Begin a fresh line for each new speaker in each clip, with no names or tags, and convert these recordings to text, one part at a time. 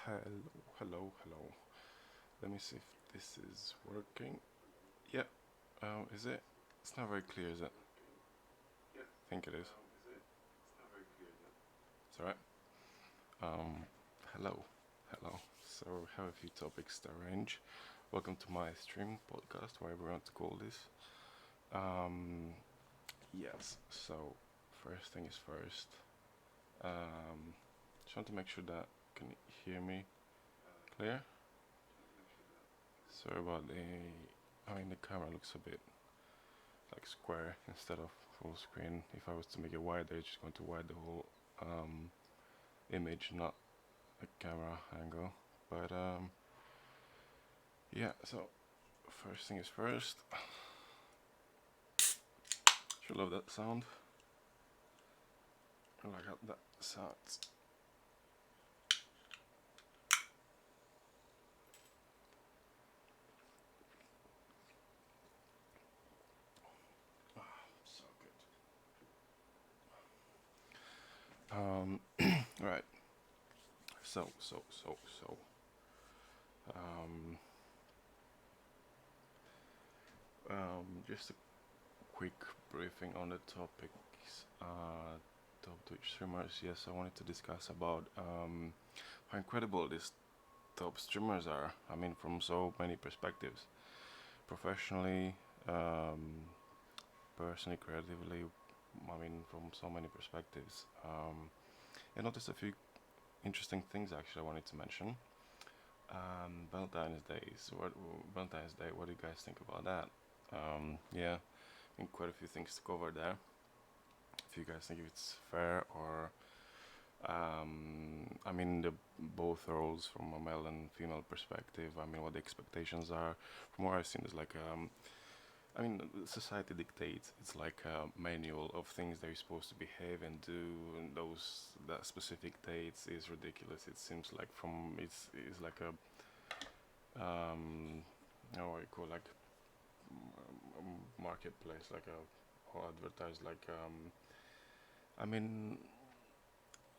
Hello, hello. Let me see if this is working. Yeah, is it? It's not very clear, is it? I think it is. It's alright. Um, hello, hello. So, we have a few topics to arrange. Welcome to my stream podcast, whatever you want to call this. Um, yes, so, first thing is first. Just want to make sure that can you hear me clear? Sorry about the camera looks a bit like square instead of full screen. If I was to make it wider, it's just going to wide the whole um, image, not a camera angle. But yeah, so first thing is first. Should love that sound. I like how that sounds. So good. Right. So. Um, just a quick briefing on the topics. Top Twitch streamers. Yes, I wanted to discuss about how incredible these top streamers are. I mean, from so many perspectives, professionally, um, personally, creatively. I mean, from so many perspectives. I noticed a few interesting things actually I wanted to mention. Valentine's Day. Valentine's Day? What do you guys think about that? Yeah, I think quite a few things to cover there. If you guys think it's fair or I mean, the both roles from a male and female perspective. I mean, what the expectations are. From what I've seen, is like I mean, society dictates. It's like a manual of things that you're supposed to behave and do, and those that specific dates is ridiculous. It seems like it's like a what you call like marketplace, like a or advertised like I mean,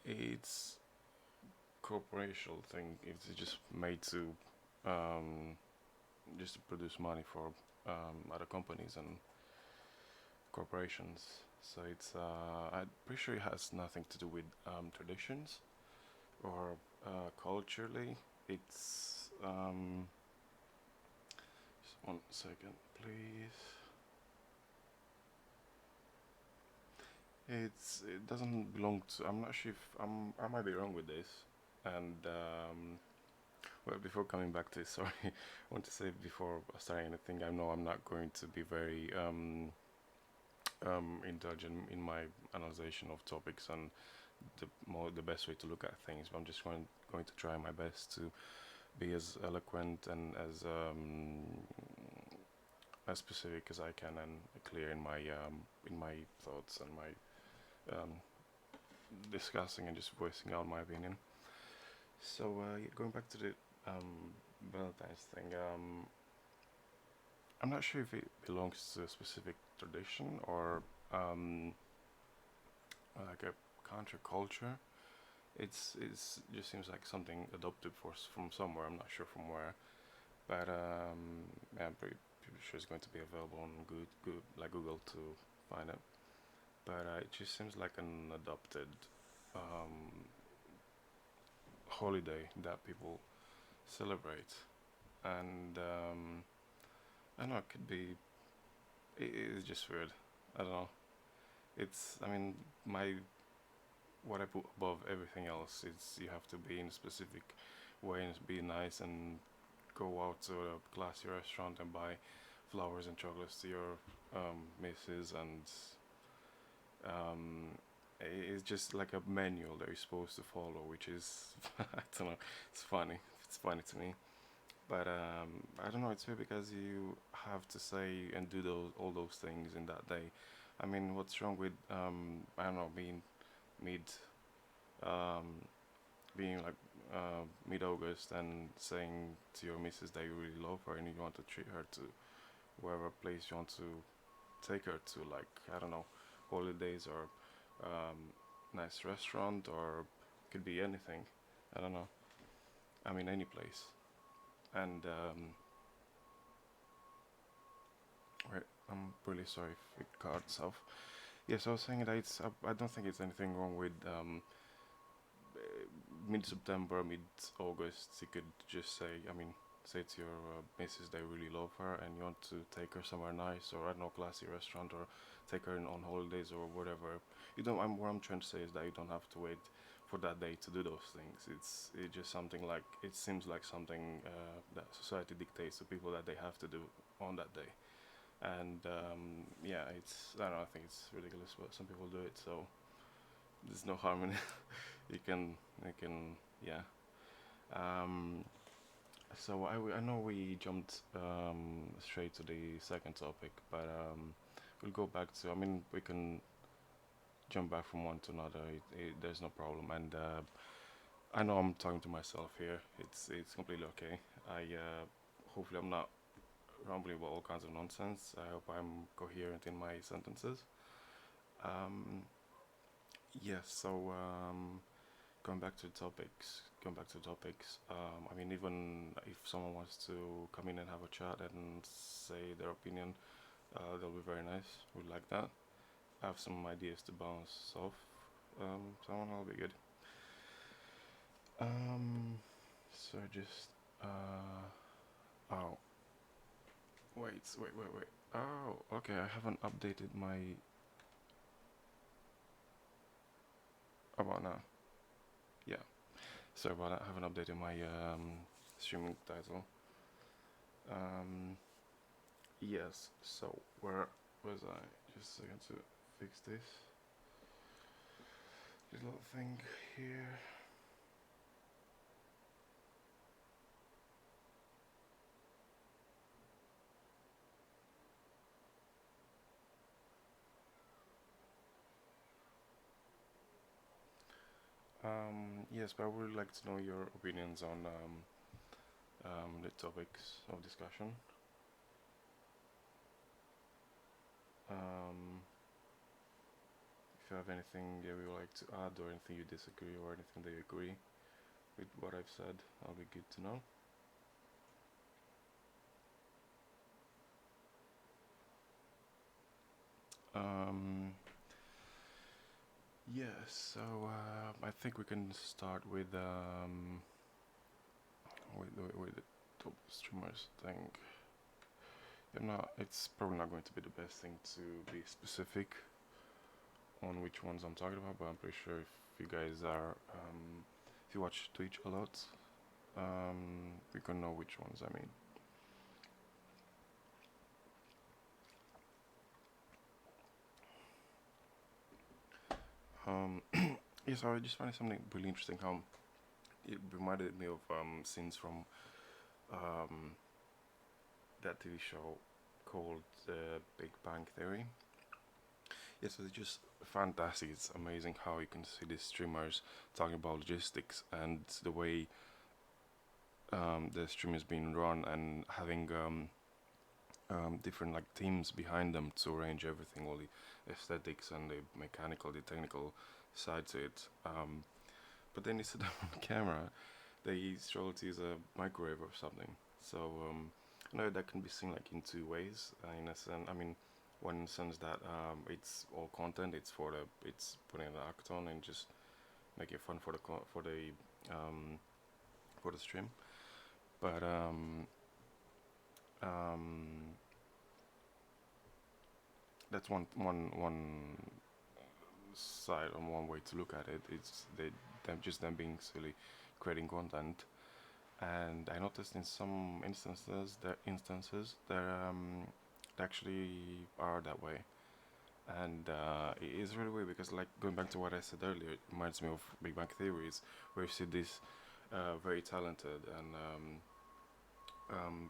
it's corporational thing. It's just made to um, just to produce money for other companies and corporations. So I'm pretty sure it has nothing to do with traditions or culturally. It's just 1 second, please. It doesn't belong to. I'm not sure if I might be wrong with this. And well, before coming back to it, sorry, I want to say before starting anything, I know I'm not going to be very indulgent in my analysis of topics and the best way to look at things. But I'm just going to try my best to be as eloquent and as specific as I can and clear in my thoughts and my um, discussing and just voicing out my opinion. So going back to the Valentine's thing, I'm not sure if it belongs to a specific tradition or um, like a country culture. It's just seems like something adopted from somewhere. I'm not sure from where, but yeah, I'm pretty sure it's going to be available on good like Google to find it. But it just seems like an adopted um, holiday that people celebrate, and I don't know. It could be. It's just weird. I don't know. I mean, my what I put above everything else is you have to be in a specific way and be nice and go out to a classy restaurant and buy flowers and chocolates to your missus and um, it's just like a manual that you're supposed to follow, which is I don't know. It's funny. It's funny to me, but I don't know. It's maybe because you have to say and do those all those things in that day. I mean, what's wrong with I don't know being mid um, being like mid August and saying to your missus that you really love her and you want to treat her to wherever place you want to take her to, like I don't know, holidays or nice restaurant or could be anything. I don't know. I mean, any place. And right, I'm really sorry if it cut itself. Yes, I was saying that I don't think it's anything wrong with mid September, mid August. You could just say, I mean, say to your missus that you really love her and you want to take her somewhere nice or I don't know, classy restaurant or take her on holidays or whatever. You don't. What I'm trying to say is that you don't have to wait for that day to do those things. It's just something like it seems like something that society dictates to people that they have to do on that day. And yeah, it's I don't know. I think it's ridiculous, but some people do it, so there's no harm in it. You can yeah. Um, so I know we jumped straight to the second topic, but we'll go back to. I mean, we can jump back from one to another. There's no problem, and I know I'm talking to myself here. It's completely okay. I hopefully I'm not rambling about all kinds of nonsense. I hope I'm coherent in my sentences. Um, yes. So going back to the topics. Going back to the topics. I mean, even if someone wants to come in and have a chat and say their opinion, that'll be very nice. We'd like that. I have some ideas to bounce off. Someone will be good. So just oh wait. Oh, okay. I haven't updated my about now. Yeah, sorry about that. I haven't updated my streaming title. Um, yes. So where was I? Just a second to fix this. This little thing here. Yes, but I would like to know your opinions on the topics of discussion. Um, if you have anything that you would like to add, or anything you disagree, or anything that you agree with what I've said, I'll be good to know. Um, yes, so I think we can start with the top streamers thing. I'm not. It's probably not going to be the best thing to be specific on which ones I'm talking about, but I'm pretty sure if you guys are, if you watch Twitch a lot, you can know which ones I mean. Um, yes, I just find something really interesting. How it reminded me of scenes from um, that TV show called Big Bang Theory. Yes, it's just fantastic. It's amazing how you can see these streamers talking about logistics and the way the stream is being run and having different like teams behind them to arrange everything, all the aesthetics and the mechanical, the technical side to it. But then you sit down on camera, they struggle to use a microwave or something. So I know that can be seen like in two ways. In a sense, I mean, one sense that it's all content. It's putting an act on and just make it fun for um, for the stream. But um, that's one side and one way to look at it. It's them being silly, creating content. And I noticed in some instances there they actually are that way. And it is really weird because, like, going back to what I said earlier, it reminds me of Big Bang Theories, where you see these very talented and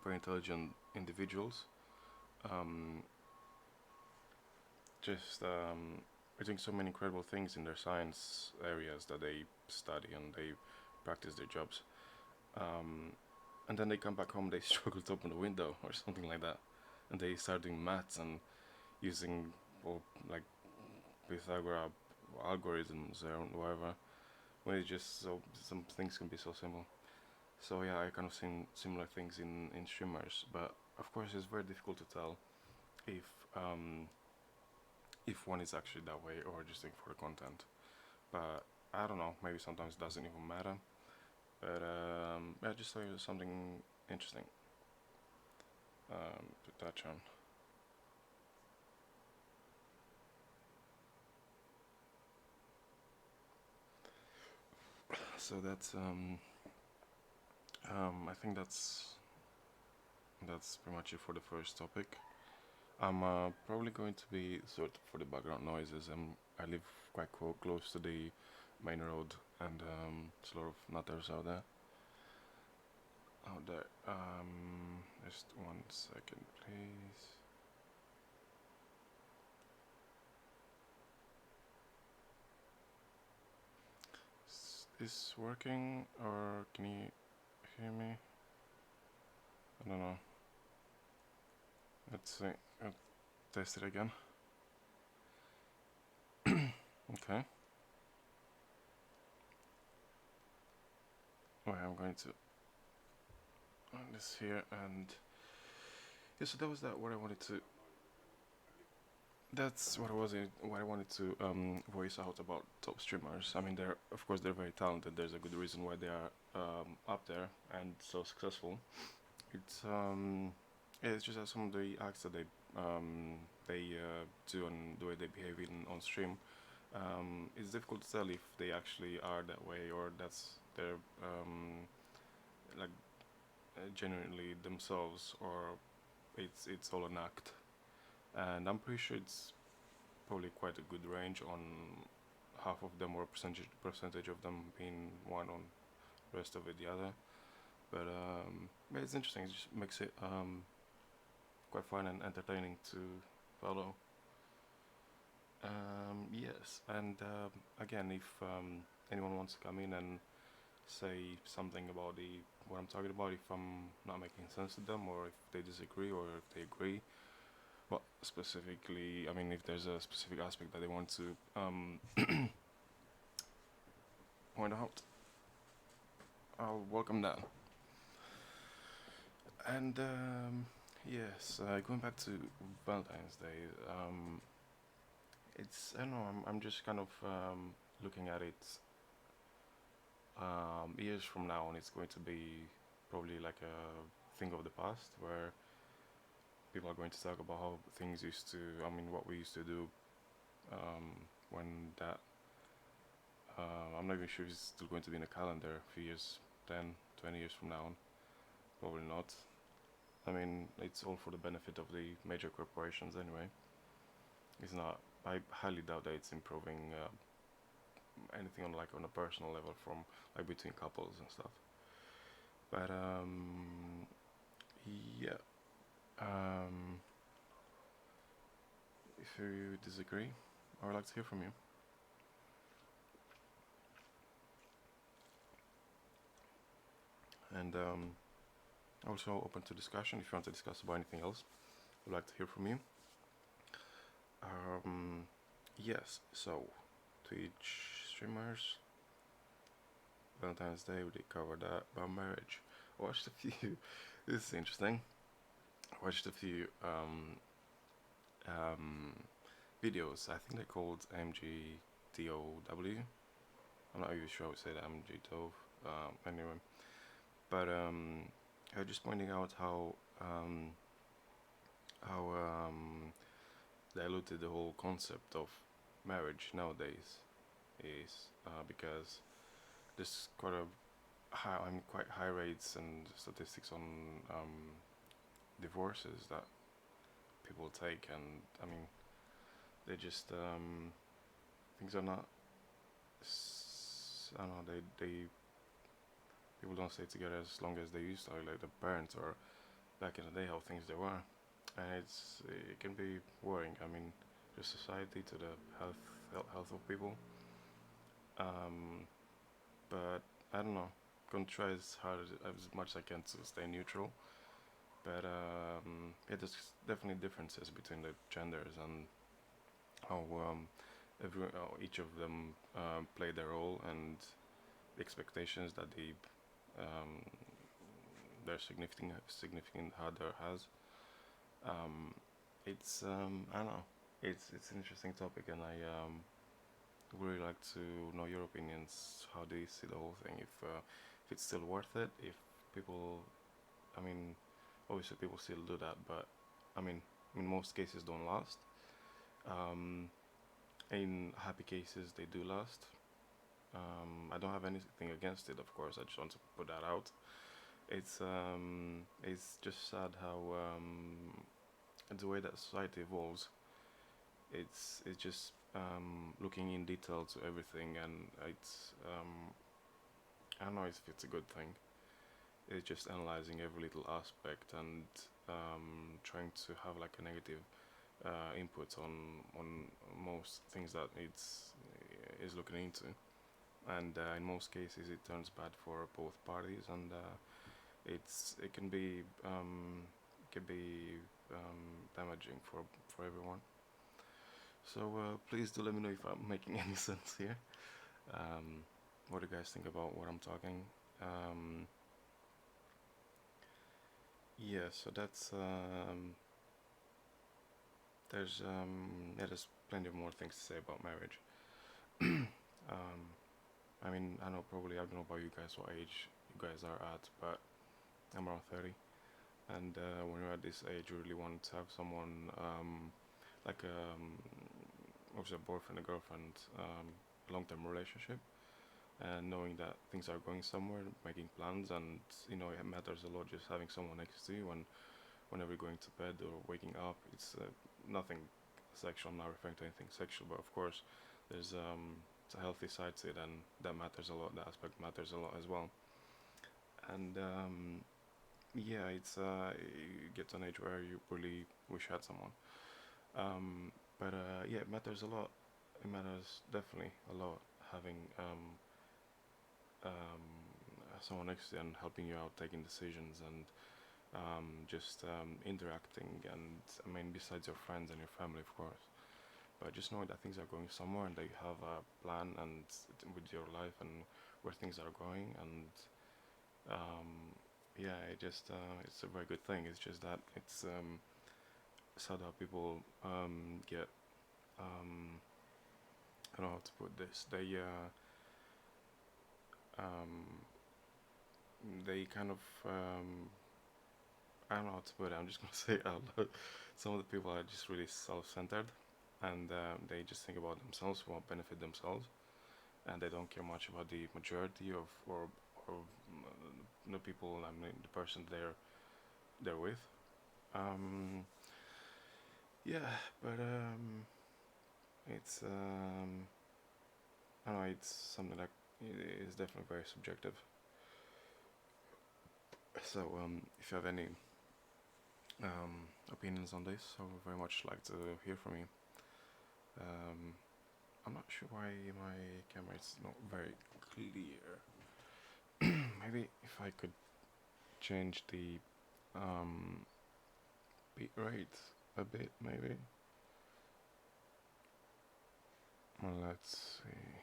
very intelligent individuals um, just doing so many incredible things in their science areas that they study and they practice their jobs. Um, and then they come back home, they struggle to open the window or something like that, and they start doing maths and using well, like Pythagoras algorithms or whatever. When it's just so some things can be so simple. So yeah, I kind of seen similar things in streamers, but of course it's very difficult to tell if um, if one is actually that way or just think for the content. But I don't know. Maybe sometimes it doesn't even matter. But yeah, just thought it was something interesting to touch on. So I think that's pretty much it for the first topic. I'm probably going to be sort of for the background noises. I live quite close to the main road, and there's a lot of nutters out there. Out there. Just 1 second, please. Is this working, or can you hear me? I don't know. Let's see. I'll test it again. Okay. Well, I'm going to on this here, and yeah. So that was that. What I wanted to. That's what what I wanted to voice out about top streamers. I mean, they're of course they're very talented. There's a good reason why they are up there and so successful. It's yeah, it's just that some of the acts that they do and the way they behave on stream, it's difficult to tell if they actually are that way or that's their like genuinely themselves, or it's all an act. And I'm pretty sure it's probably quite a good range on half of them or percentage of them being one on rest of it the other. But yeah, it's interesting. It just makes it quite fun and entertaining to follow. Yes, and again, if anyone wants to come in and say something about the what I'm talking about, if I'm not making sense to them, or if they disagree, or if they agree, what specifically, I mean, if there's a specific aspect that they want to point out, I'll welcome that. And yes, going back to Valentine's Day, it's I don't know. I'm just kind of looking at it. Years from now, and it's going to be probably like a thing of the past, where people are going to talk about how things used to. I mean, what we used to do when that. I'm not even sure if it's still going to be in a calendar a few years, 10, 20 years from now. Probably not. I mean, it's all for the benefit of the major corporations anyway. It's not. I highly doubt that it's improving anything on like on a personal level from like between couples and stuff. But yeah. Um, if you disagree, I would like to hear from you. And also open to discussion if you want to discuss about anything else. I'd like to hear from you. Um, yes. So Twitch streamers, Valentine's Day, we did cover that. About marriage, I watched a few. This is interesting. I watched a few um, videos. I think they're called MGTOW. I'm not even sure I would say that MGTOW. Anyway, but I was just pointing out how diluted the whole concept of marriage nowadays is, because there's quite high rates and statistics on divorces that people take, and I mean they just things are not. I don't know. They people don't stay together as long as they used to, like the parents or back in the day how things they were, and it can be worrying. I mean, the society to the health of people. Um, but I don't know. Gonna try as much as I can to stay neutral. But yeah, there's definitely differences between the genders and how each of them play their role, and the expectations that the um, their significant other has. Um, it's I don't know. It's an interesting topic, and I would really like to know your opinions. How do you see the whole thing? If it's still worth it, if people, I mean, obviously people still do that, but I mean, in most cases don't last. Um, in happy cases, they do last. I don't have anything against it, of course. I just want to put that out. It's just sad how the way that society evolves. It's just looking in detail to everything, and it's I don't know if it's a good thing. It's just analyzing every little aspect and trying to have like a negative input on most things that it's is looking into. And in most cases, it turns bad for both parties, and it can be damaging for everyone. So please do let me know if I'm making any sense here. Um, what do you guys think about what I'm talking? Um, yeah, so that's there's plenty of more things to say about marriage. um, I mean, I know probably I don't know about you guys what age you guys are at, but I'm around 30, and when you're at this age, you really want to have someone like obviously a boyfriend, a girlfriend, long-term relationship, and knowing that things are going somewhere, making plans, and it matters a lot just having someone next to you, and whenever you're going to bed or waking up, it's nothing sexual. I'm not referring to anything sexual, but of course, there's it's a healthy side to it, and that matters a lot. That aspect matters a lot as well. And yeah, it's you get to an age where you really wish you had someone. But yeah, it matters a lot. It matters definitely a lot having um, someone next to you and helping you out, taking decisions, and just interacting. And I mean, besides your friends and your family, of course, but just knowing that things are going somewhere and that you have a plan and with your life and where things are going. And um, yeah, it's a very good thing. It's just that it's sad how people get I don't know how to put this. Um, they kind of I don't know how to put it. I'm just gonna say it out loud. Some of the people are just really self-centered, and they just think about themselves, want to benefit themselves, and they don't care much about the majority of or the people. I mean, the person they're with. Um, yeah, but it's I don't know. It's something like it is definitely very subjective. So if you have any opinions on this, I would very much like to hear from you. Um, I'm not sure why my camera is not very clear. Maybe if I could change the um, bit rate a bit, maybe. Well, let's see.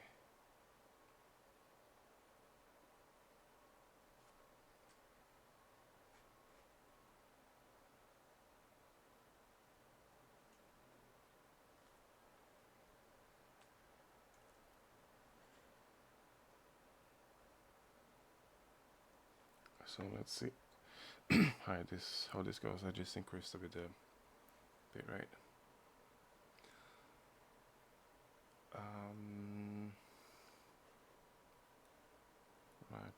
So let's see. Hi, this how this goes. I just increased a bit the bit rate. Um, right.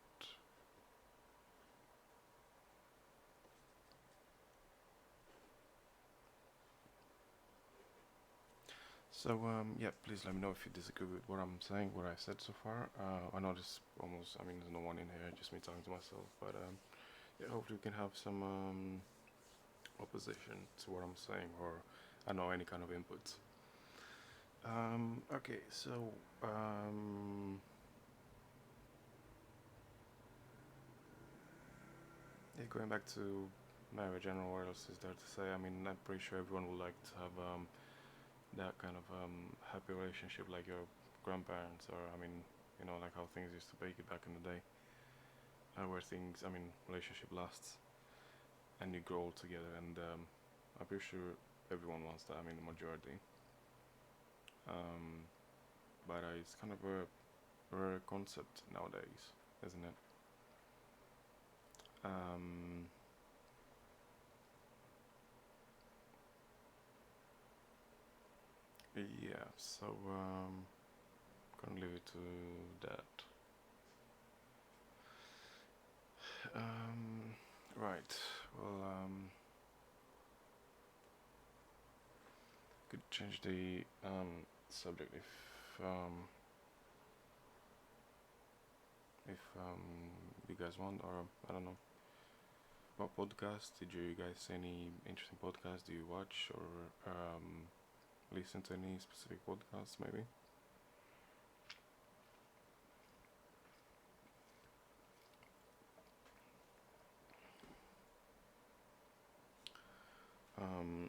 So yeah, please let me know if you disagree with what I'm saying, what I said so far. I know this almost. I mean, there's no one in here, just me talking to myself. But yeah, hopefully we can have some opposition to what I'm saying, or I know any kind of input. Okay, so yeah, going back to marriage and what else is there to say? I mean, I'm pretty sure everyone would like to have that kind of happy relationship like your grandparents, or I mean, like how things used to be back in the day. where things, I mean, relationship lasts and you grow together. And I'm pretty sure everyone wants that. I mean, the majority. Um, but it's kind of a rare concept nowadays, isn't it? Um, yeah. So gonna leave it to that. Right. Well, could change the subject if you guys want, or I don't know. What podcast did you guys see? Any interesting podcasts do you watch, or listen to any specific podcasts? Maybe. Um,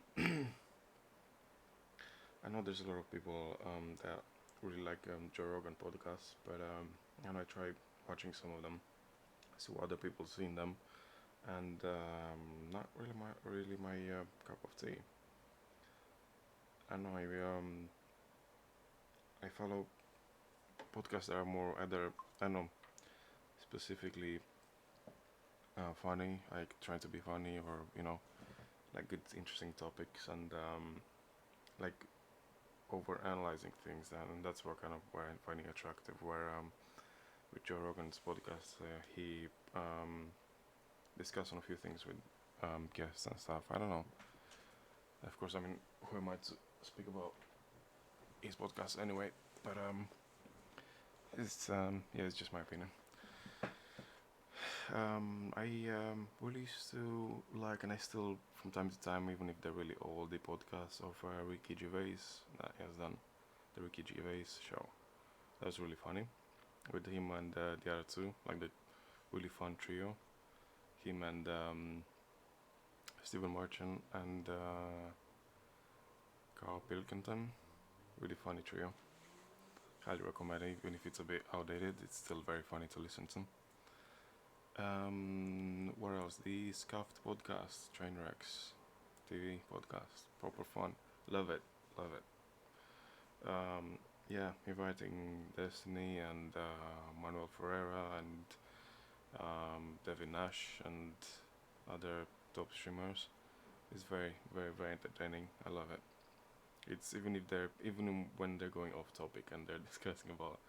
I know there's a lot of people that really like Joe Rogan podcasts, but and I tried watching some of them, see what other people seen them, and not really my cup of tea. I know I follow podcasts that are more either I don't know specifically funny, like trying to be funny, or like good interesting topics, and like over analyzing things, and that's what kind of where I'm finding attractive. Where with Joe Rogan's podcast, he discussed on a few things with guests and stuff. I don't know. Of course, I mean, who am I to speak about his podcast anyway? But it's yeah, it's just my opinion. I really used to like, and I still from time to time, even if they're really old, the podcast of Ricky Gervais that he has done, the Ricky Gervais show. That was really funny with him and the other two, like the really fun trio. Him and Stephen Merchant and Carl Pilkington. Really funny trio. Highly recommend it, even if it's a bit outdated. It's still very funny to listen to. What else? The Scuffed podcast, Trainwrecks TV podcast, proper fun. Love it, love it. Yeah, inviting Destiny and Manuel Ferreira and Devin Nash and other top streamers is very, very, very entertaining. I love it. It's even when they're going off topic and they're discussing about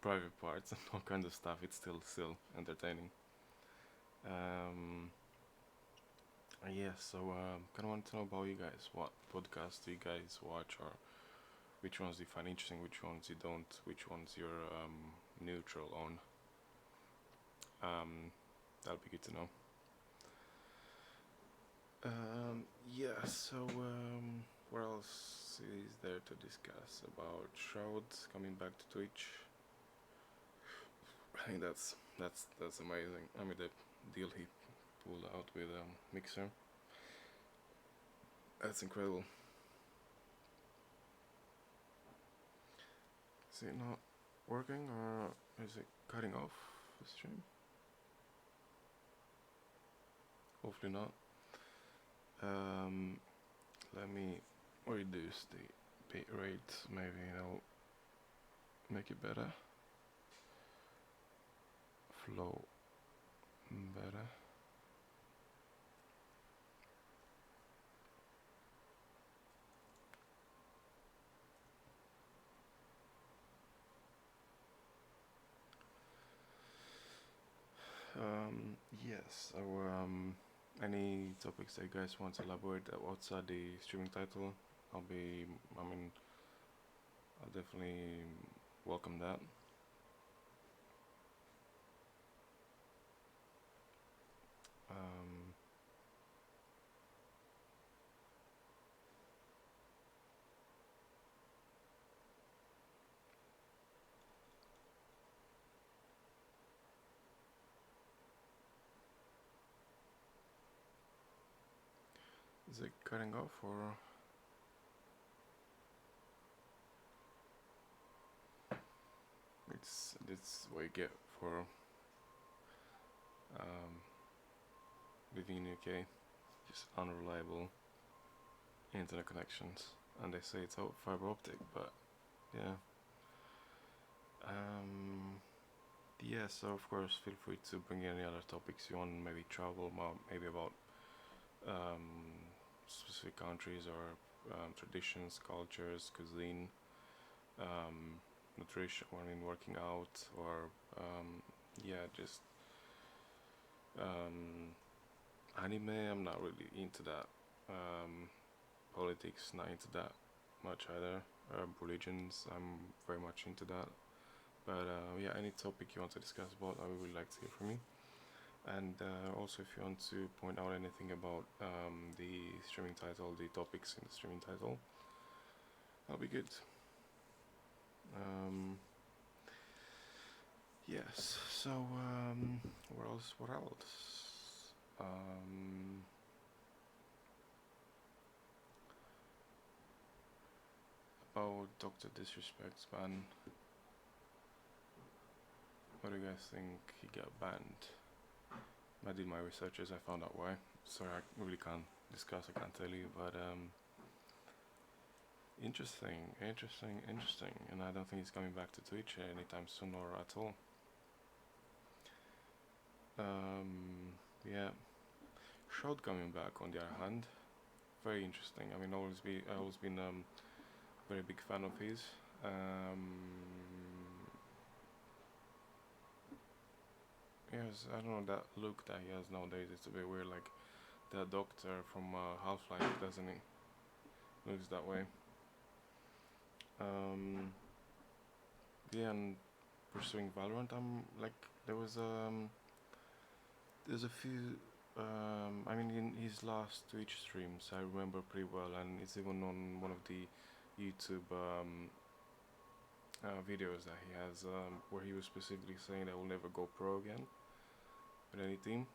private parts and all kinds of stuff, it's still entertaining. Um, yeah, so kind of want to know about you guys. What podcasts do you guys watch, or which ones do you find interesting, which ones you don't, which ones you're neutral on? That'll be good to know. Yeah, so what else is there to discuss about Shroud coming back to Twitch? I think that's amazing. I mean the deal he pulled out with Mixer. That's incredible. Is it not working, or is it cutting off the stream? Hopefully not. Um, Let me reduce the bit rate. Maybe it'll make it better. Flow better. Yes. So, any topics that you guys want to elaborate outside the streaming title? I'll be. I mean, I'll definitely welcome that. Um, is it cutting off, or it's what you get for Um, living in UK, just unreliable internet connections, and they say it's fiber optic, but yeah. Um, yeah, so of course, feel free to bring in any other topics you want, maybe travel, maybe about um, specific countries or traditions, cultures, cuisine, um, nutrition, I mean, working out, or yeah, just um, anime. I'm not really into that. Um, Politics, not into that much either. Religions, I'm very much into that. But yeah, any topic you want to discuss about, I would really like to hear from you. And also, if you want to point out anything about the streaming title, the topics in the streaming title, that'll be good. Um, yes. So, what else? What else? Um, about Doctor Disrespect's ban. What do you guys think he got banned? I did my researches. I found out why. Sorry, I really can't discuss. I can't tell you, but interesting. And I don't think he's coming back to Twitch anytime soon or at all. Yeah, Shroud coming back on the other hand, very interesting. I mean, I always been very big fan of his. Yes, I don't know, that look that he has nowadays. It's a bit weird, like that doctor from Half-Life, doesn't he? Looks that way. Um, yeah, and pursuing Valorant, I'm like there's a few. I mean, in his last Twitch streams, I remember pretty well, and it's even on one of the YouTube videos that he has, where he was specifically saying that will never go pro again with any team.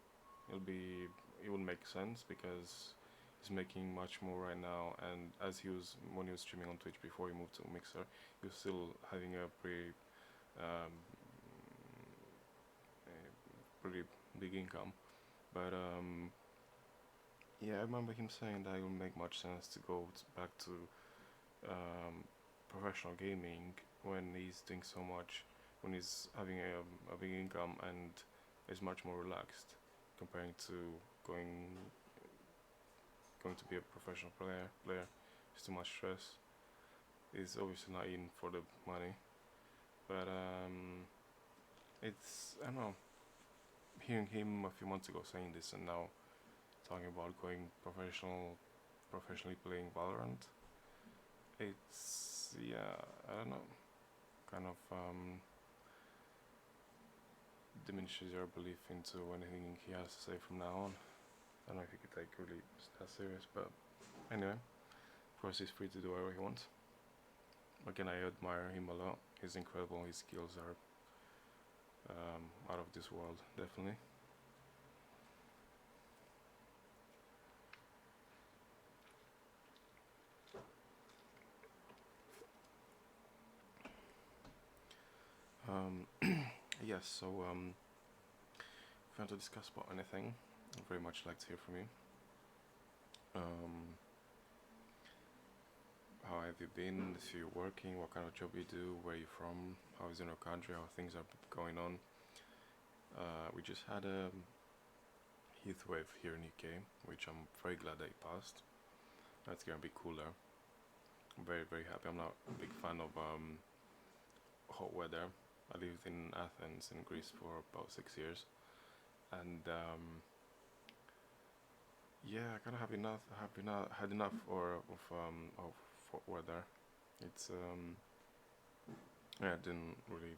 It would make sense because he's making much more right now, and as he was when he was streaming on Twitch before he moved to Mixer, he was still having um, a pretty big income. But yeah, I remember him saying that it would make much sense to go back to professional gaming when he's doing so much, when he's having a big income and is much more relaxed comparing to going going to be a professional player. It's too much stress. He's obviously not in for the money, but it's, I don't know, hearing him a few months ago saying this and now talking about going professionally playing Valorant. It's, yeah, I don't know, kind of diminishes your belief into anything he has to say from now on. I don't know if he could take really that serious, but anyway, of course he's free to do whatever he wants. Again, I admire him a lot. He's incredible. His skills are out of this world, definitely. Um, yes. So, if you want to discuss about anything, I'd very much like to hear from you. Um, how have you been? If you're working, what kind of job you do, where you from, how is in your country, how things are going on. We just had a heat wave here in UK, which I'm very glad that it passed. That's gonna be cooler. I'm very happy. I'm not a big fan of hot weather. I lived in Athens in Greece for about 6 years, and yeah, I kind of had enough of hot weather. It's yeah, I didn't really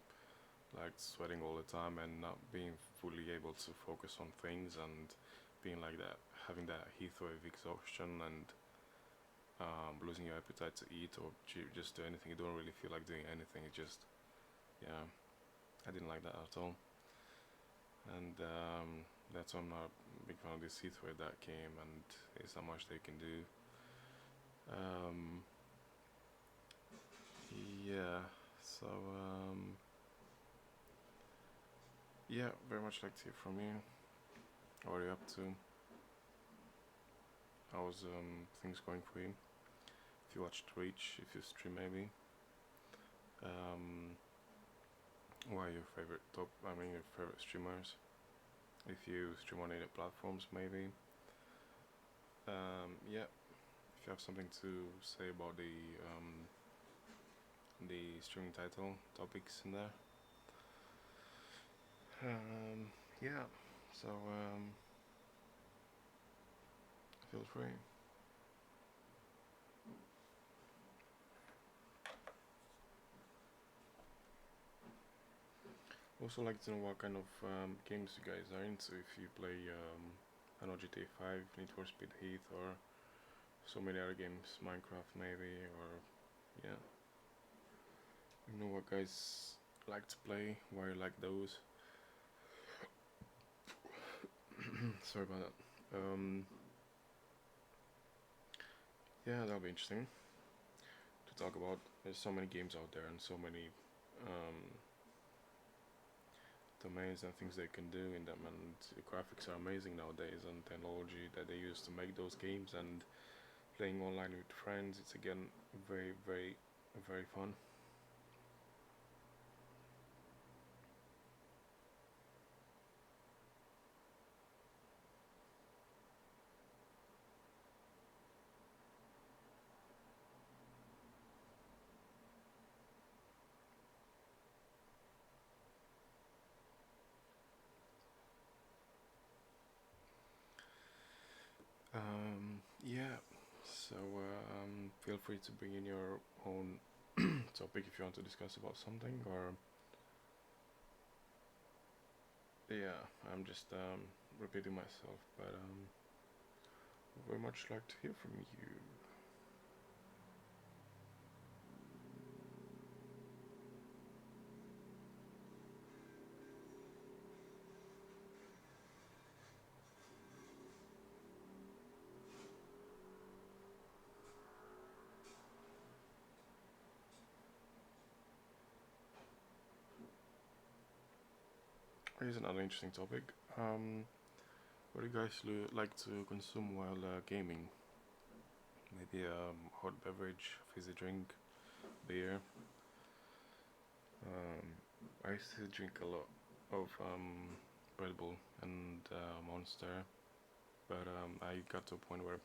like sweating all the time and not being fully able to focus on things and being like that, having that heat wave exhaustion and losing your appetite to eat or just do anything. You don't really feel like doing anything. It just, yeah, I didn't like that at all. And that's why I'm not a big fan of this heat wave that came, and there's not much they can do. Um, yeah, so yeah, very much like to hear from you. What are you up to? How's things going for you? If you watch Twitch, if you stream maybe. Um, who are your favorite top? I mean, your favorite streamers? If you stream on any platforms, maybe. Yeah. If you have something to say about the streaming title topics in there. Yeah. So feel free. Also like to know what kind of games you guys are into. If you play, I know GTA 5, Need for Speed Heat, or so many other games, Minecraft maybe, or yeah. You know what guys like to play, why you like those. Sorry about that. Yeah, that'll be interesting to talk about. There's so many games out there and so many um, domains and things they can do in them, and the graphics are amazing nowadays, and technology that they use to make those games and playing online with friends. It's again very, very, very fun. Yeah. So feel free to bring in your own topic if you want to discuss about something, or yeah, I'm just repeating myself, but very much like to hear from you. Here's another interesting topic. What do you guys like to consume while gaming? Maybe a hot beverage, fizzy drink, beer. I used to drink a lot of Red Bull and Monster, but I got to a point where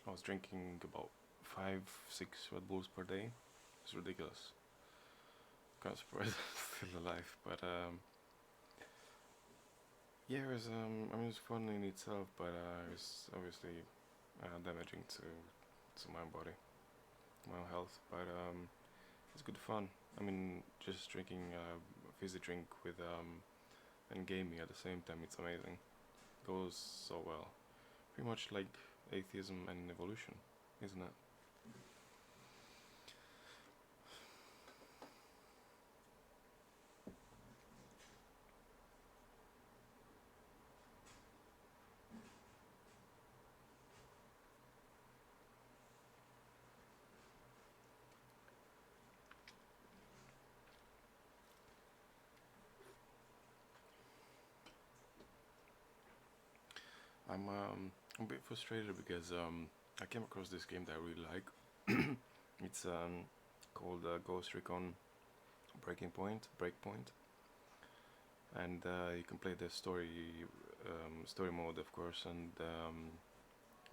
I was drinking about 5, 6 Red Bulls per day. It's ridiculous. Kind of surprised I'm still alive, but yeah, it was. I mean, it's fun in itself, but it's obviously damaging to my body, my health. But it's good fun. I mean, just drinking a fizzy drink with and gaming at the same time. It's amazing. Goes so well. Pretty much like atheism and evolution, isn't it? I'm a bit frustrated because I came across this game that I really like. It's called Ghost Recon Breakpoint, and you can play the story mode, of course, and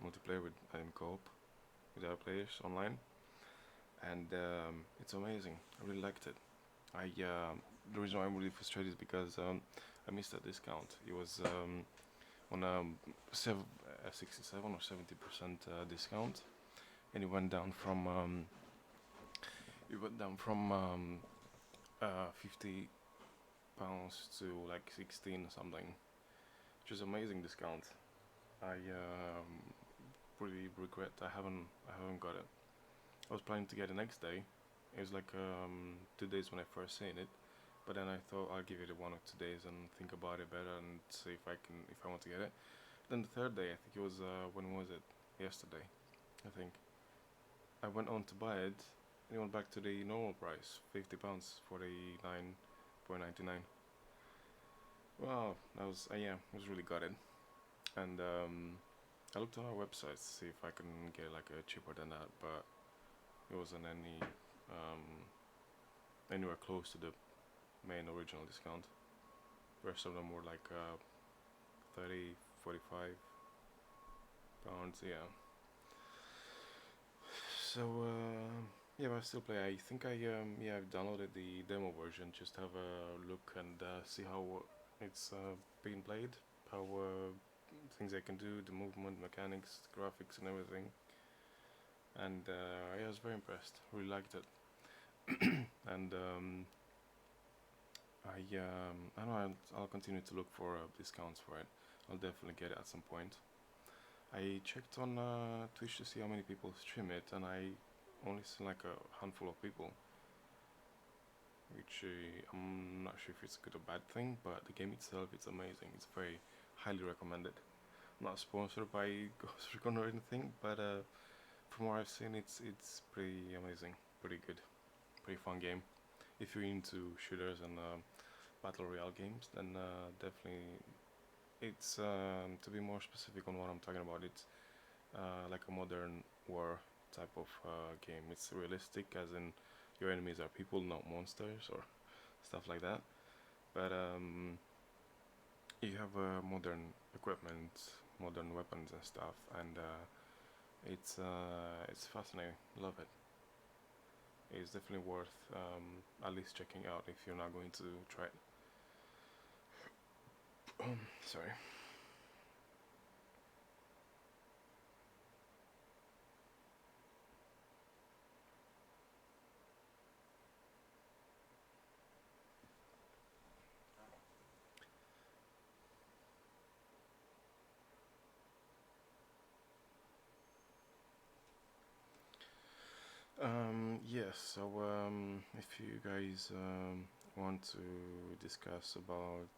multiplayer with co-op with other players online, and it's amazing. I really liked it. I The reason why I'm really frustrated is because I missed that discount. It was on a 67 or 70% discount, and it went down from 50 pounds to like 16 something, which is amazing discount. I really regret I haven't got it. I was planning to get it next day. It was like 2 days when I first seen it, but then I thought I'll give it 1 or 2 days and think about it better and see if I want to get it. Then the third day, I think it was when was it? Yesterday, I think. I went on to buy it, and it went back to the normal price, £50, 49.99. Wow, that was yeah, I was really gutted. And I looked on our website to see if I can get like a cheaper than that, but it wasn't um, anywhere close to the main original discount. The rest of them were like 30, 45 pounds, yeah. So yeah, but I still play. I think I've downloaded the demo version just to have a look and see how it's being played, how things I can do, the movement mechanics, graphics, and everything. And yeah, I was very impressed. Really liked it. And I know I'll continue to look for discounts for it. I'll definitely get it at some point. I checked on Twitch to see how many people stream it, and I only see like a handful of people, which I'm not sure if it's a good or bad thing, but the game itself, it's amazing. It's very highly recommended. Not sponsored by Ghost Recon or anything, but from what I've seen, it's pretty amazing, pretty good, pretty fun game. If you're into shooters and battle royale games, then definitely it's to be more specific on what I'm talking about. It's like a modern war type of game. It's realistic, as in your enemies are people, not monsters or stuff like that. But you have modern equipment, modern weapons and stuff, and it's fascinating. Love it. It's definitely worth at least checking out if you're not going to try it. Sorry. Yes, so if you guys want to discuss about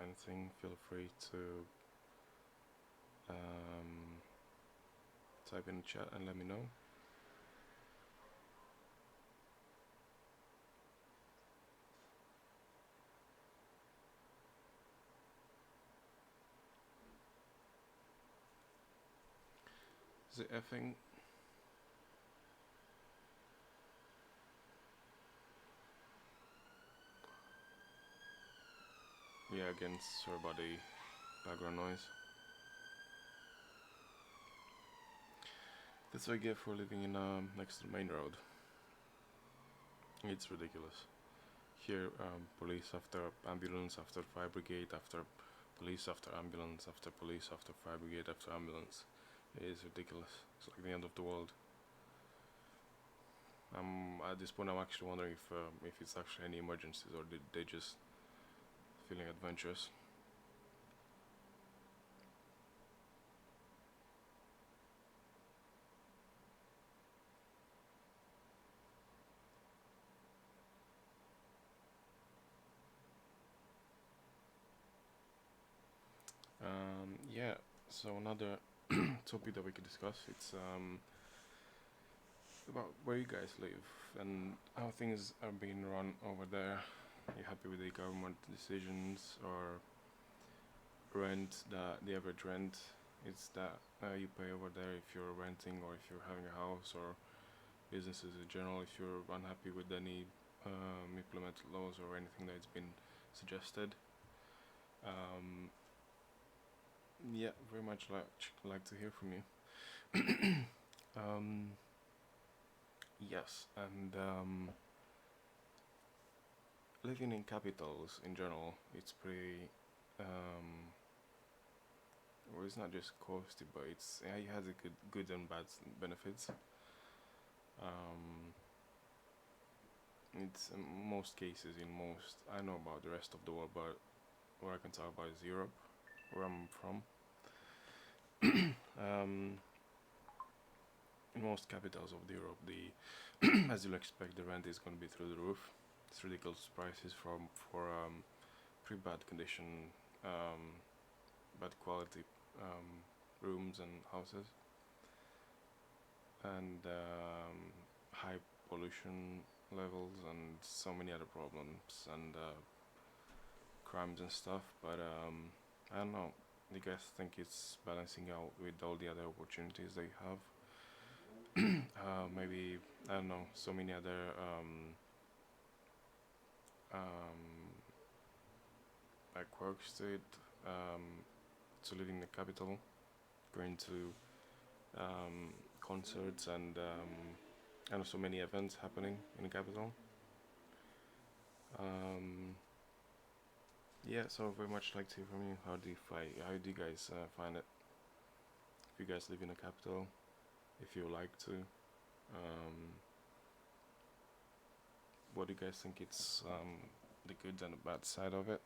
anything, feel free to um, type in the chat and let me know. Is it effing? Yeah, again, sorry about the background noise. That's what I get for living in next to the main road. It's ridiculous. Here, police after ambulance, after fire brigade, after police, after ambulance, after police, after fire brigade, after ambulance. It is ridiculous. It's like the end of the world. At this point, I'm actually wondering if it's actually any emergencies or did they just feeling adventurous. Yeah. So another topic that we could discuss. It's about where you guys live and how things are being run over there. You happy with the government decisions or rent, the average rent it's that you pay over there if you're renting or if you're having a house or businesses in general, if you're unhappy with any implemented laws or anything that's been suggested. Um, yeah, very much like to hear from you. um, yes, and living in capitals in general, it's pretty um, well, it's not just costly, but it has a good and bad benefits. Um, it's in most cases, in most I know about the rest of the world, but what I can talk about is Europe, where I'm from. um, in most capitals of Europe, the as you'll expect, the rent is going to be through the roof. It's ridiculous prices for pretty bad condition, um, bad quality rooms and houses, and high pollution levels and so many other problems and crimes and stuff. But I don't know. you guys think it's balancing out with all the other opportunities they have? Maybe I don't know, so many other um, like quirks to it. To living in the capital, going to concerts and so many events happening in the capital. Um, yeah, so very much like to hear from you. How do you guys find it? If you guys live in the capital, if you like to, what do you guys think it's the good and the bad side of it?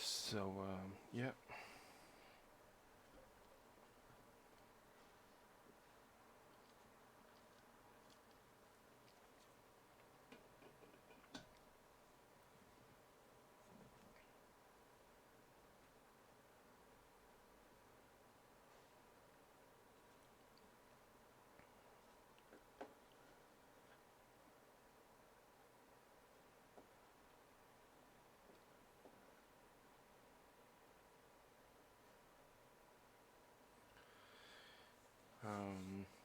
So yeah.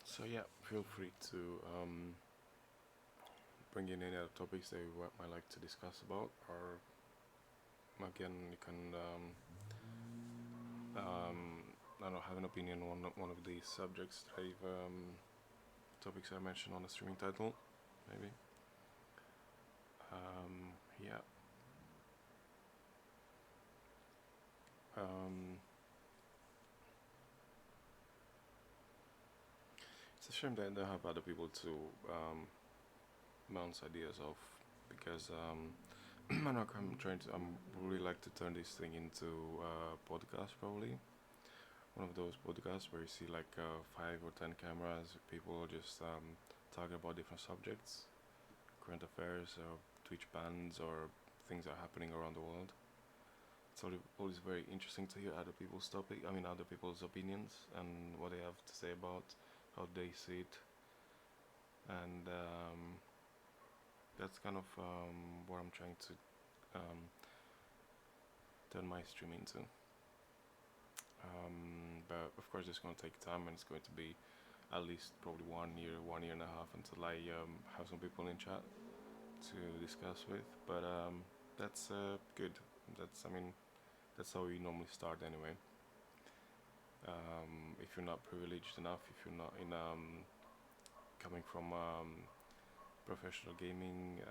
So yeah, feel free to bring in any other topics that you might like to discuss about, or again, you can um, I don't know, have an opinion on one of these subjects that topics I mentioned on the streaming title, maybe. Yeah. Um, it's a shame that I don't have other people to bounce ideas off, because I'm not, I'm really like to turn this thing into a podcast, probably one of those podcasts where you see like 5 or 10 cameras, people just talking about different subjects, current affairs, or Twitch bans, or things that are happening around the world. It's always very interesting to hear other people's other people's opinions and what they have to say about how they see it, and that's kind of what I'm trying to um, turn my stream into. But of course, it's going to take time, and it's going to be at least probably 1 year, 1 year and a half until I have some people in chat to discuss with. But that's good. That's I mean that's how we normally start anyway. If you're not privileged enough, if you're not in coming from professional gaming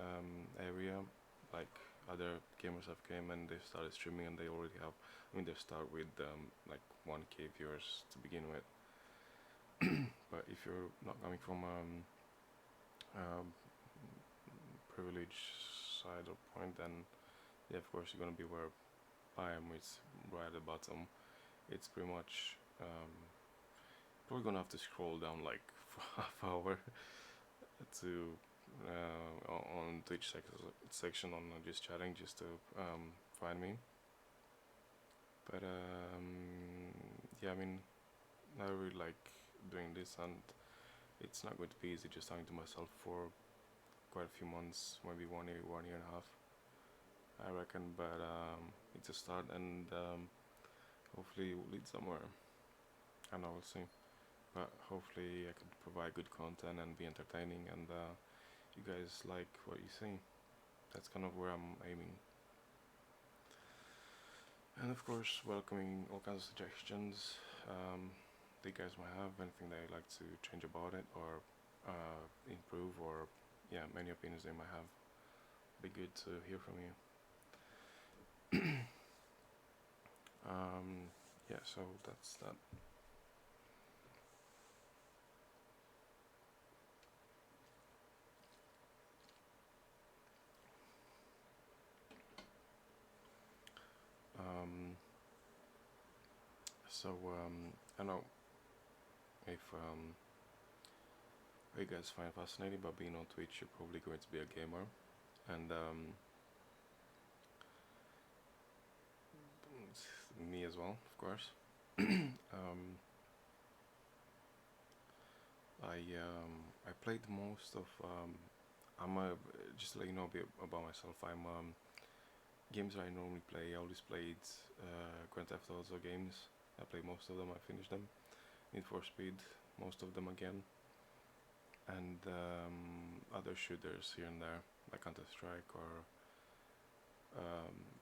area, like other gamers have came and they started streaming and they already have. I mean, they start with like 1K viewers to begin with. But if you're not coming from um, privileged side or point, then yeah, of course you're gonna be where I am. It's right at the bottom. It's pretty much probably gonna have to scroll down like for half hour to on Twitch section on just chatting just to find me. But yeah, I mean, I really like doing this, and it's not going to be easy just talking to myself for quite a few months, maybe 1 year, 1 year and a half, I reckon. But it's a start, and hopefully it will lead somewhere. I know, we'll see. But hopefully I could provide good content and be entertaining, and you guys like what you see. That's kind of where I'm aiming. And of course, welcoming all kinds of suggestions. You guys might have anything that you'd like to change about it, or improve, or yeah, many opinions they might have. Be good to hear from you. Yeah, so that's that. Um, I don't know if you guys find fascinating about being on Twitch. You're probably going to be a gamer, and me as well, of course. I played most of I'm a just to let you know a bit about myself. I'm games I normally play, I always played Grand Theft Auto games. I played most of them. I finished them. Need for Speed, most of them again, and other shooters here and there, like Counter Strike or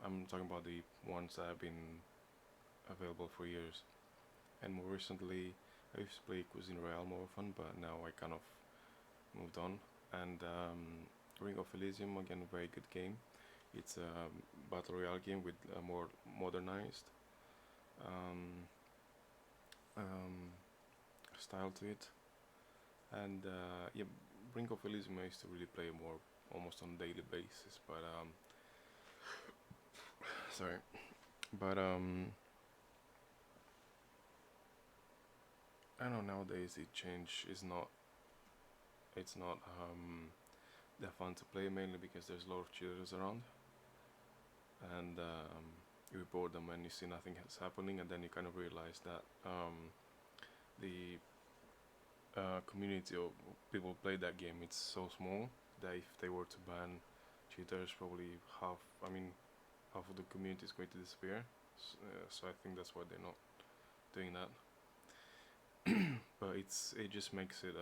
I'm talking about the ones that have been available for years. And more recently, I used to play Cuisine Royale more often, but now I kind of moved on. And Ring of Elysium, again, a very good game. It's a battle royale game with a more modernized um, um, style to it. And yeah, Ring of Elysium I used to really play more almost on a daily basis. But sorry, but I don't know, nowadays the change is not. It's not that fun to play mainly because there's a lot of cheaters around, and you report them when you see nothing is happening, and then you kind of realize that the community of people who play that game it's so small that if they were to ban cheaters, probably half. I mean, half of the community is going to disappear. So I think that's why they're not doing that. But it just makes it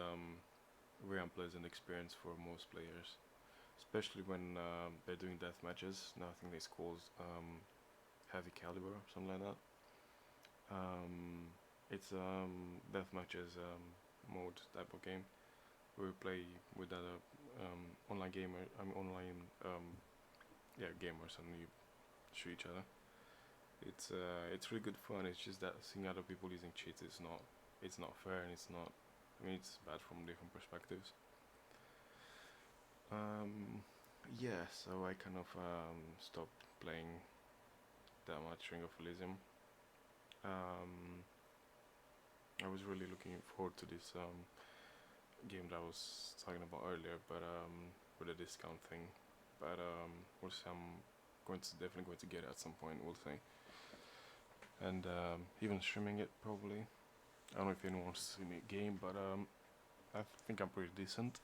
very unpleasant experience for most players, especially when they're doing death matches. Now I think it's called heavy caliber or something like that. Um, it's death matches mode type of game where we play with other online gamer. I mean online yeah gamers and you shoot each other. It's really good fun. It's just that seeing other people using cheats is not it's not fair and it's not. I mean it's bad from different perspectives. Um, yeah, so I kind of stopped playing that much Ring of Elysium. Um, I was really looking forward to this game that I was talking about earlier, but with a discount thing. But we'll see. I'm definitely going to get it at some point. We'll see. And even streaming it probably. I don't know if anyone wants to see me game, but I think I'm pretty decent.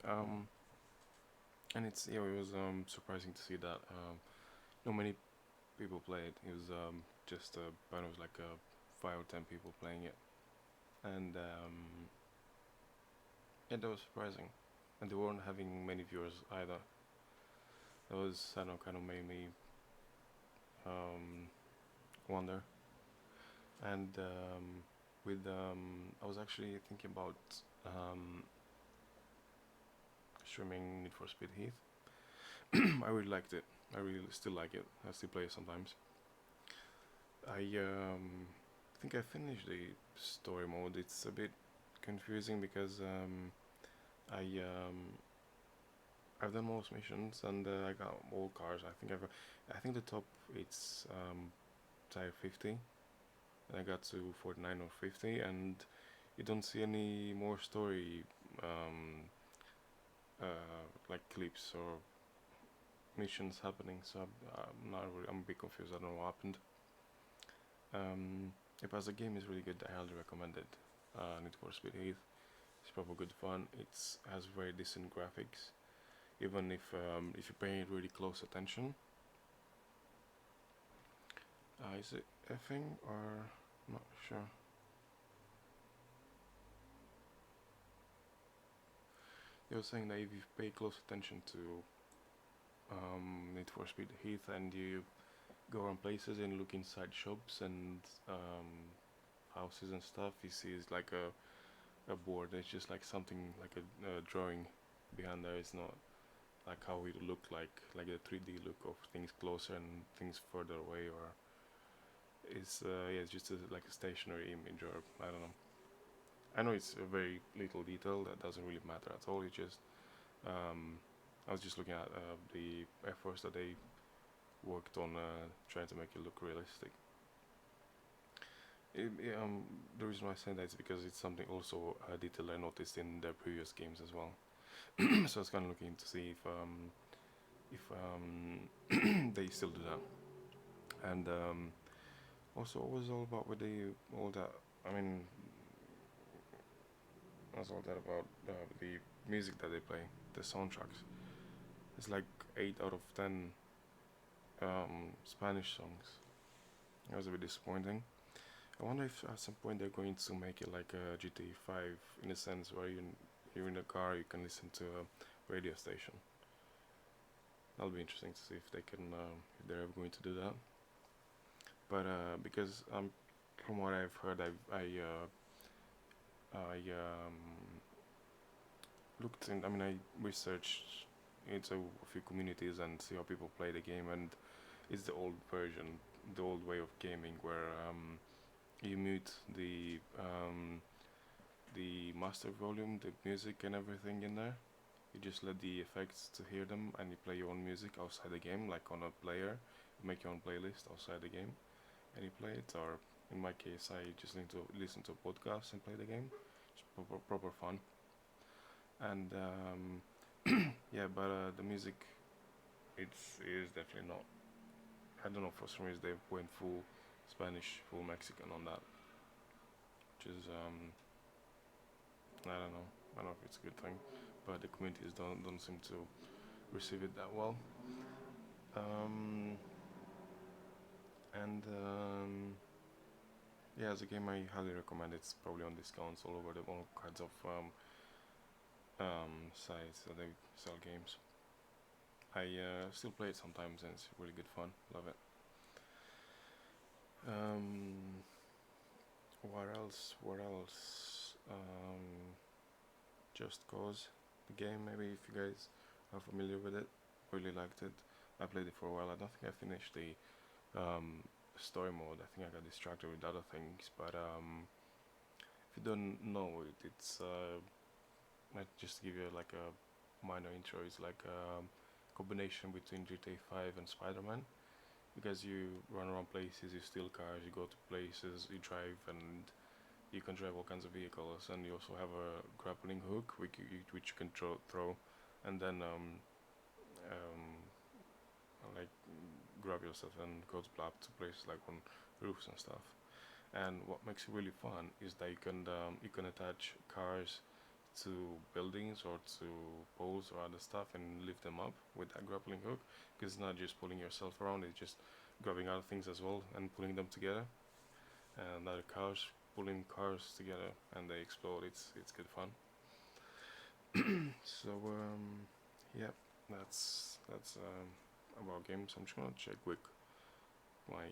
um, and it's yeah, it was surprising to see that not many people play it. It was just but it was like 5 or 10 people playing it, and yeah, that was surprising. And they weren't having many viewers either. That was I don't know, kind of made me um, wonder. And with I was actually thinking about um, streaming Need for Speed Heath. I really liked it. I really still like it. I still play it sometimes. I think I finished the story mode. It's a bit confusing because I I've done most missions and I got all cars. I think the top it's tire 50 and I got to 49 or 50 and you don't see any more story like clips or missions happening. So I'm not really, I'm a bit confused. I don't know what happened. If as a game is really good, I highly recommend it. Need for Speed Heath. It's proper good fun. It has very decent graphics, even if you're paying really close attention. Is it effing or not sure? They were saying that if you pay close attention to Need for Speed Heath and you go around places and look inside shops and houses and stuff, you see it's like a board. It's just like something like a drawing behind there. It's not like how it look like the 3D look of things closer and things further away, or it's yeah, it's just like a stationary image, or I don't know. I know it's a very little detail that doesn't really matter at all. It's just um, I was just looking at the efforts that they worked on trying to make it look realistic. The reason why I say that is because it's something also a detail I noticed in their previous games as well. So I was kind of looking to see if they still do that. And also, what was all about with the all that? I mean, what's all that about the music that they play, the soundtracks? It's like 8 out of 10 Spanish songs. It was a bit disappointing. I wonder if at some point they're going to make it like a GTA 5 in a sense where you're in a car, you can listen to a radio station. That'll be interesting to see if they can, if they're ever going to do that. But because from what I've heard, I looked in. I mean, I researched into a few communities and see how people play the game, and it's the old version, the old way of gaming, where you mute the master volume, the music and everything in there. You just let the effects to hear them, and you play your own music outside the game, like on a player. You make your own playlist outside the game, and you play it. Or in my case, I just listen to a podcast and play the game. It's proper fun. And yeah, but the music, it is definitely not. I don't know, for some reason they went full Spanish, full Mexican on that, which is I don't know. I don't know if it's a good thing, but the communities don't seem to receive it that well. Um, and yeah, as a game I highly recommend. It's probably on discounts all over all kinds of sites that they sell games. I still play it sometimes, and it's really good fun. Love it. Um, what else? What else? Just Cause, the game. Maybe if you guys are familiar with it, really liked it. I played it for a while. I don't think I finished the story mode. I think I got distracted with other things. But if you don't know it, it's like just to give you like a minor intro. It's like a combination between GTA 5 and Spider-Man, because you run around places, you steal cars, you go to places, you drive, and you can drive all kinds of vehicles. And you also have a grappling hook which you can throw, and then um, like grab yourself and go to places like on roofs and stuff. And what makes it really fun is that you can attach cars to buildings or to poles or other stuff and lift them up with that grappling hook, because it's not just pulling yourself around, it's just grabbing other things as well and pulling them together, and other cars pulling cars together and they explode. It's good fun. So yeah, that's about games. I'm just gonna check quick my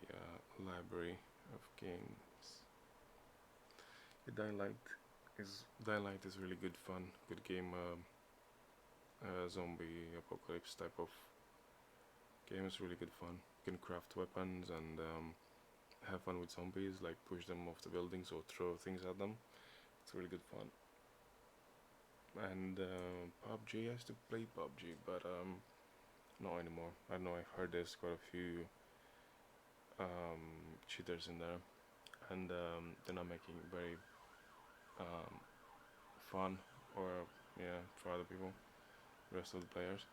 library of games. Dying Light is really good fun, good game. Zombie apocalypse type of game is really good fun. You can craft weapons and have fun with zombies, like push them off the buildings or throw things at them. It's really good fun. And PUBG, I used to play PUBG, but not anymore. I don't know. I've heard there's quite a few cheaters in there, and they're not making it very um, fun, or yeah, for other people, the rest of the players.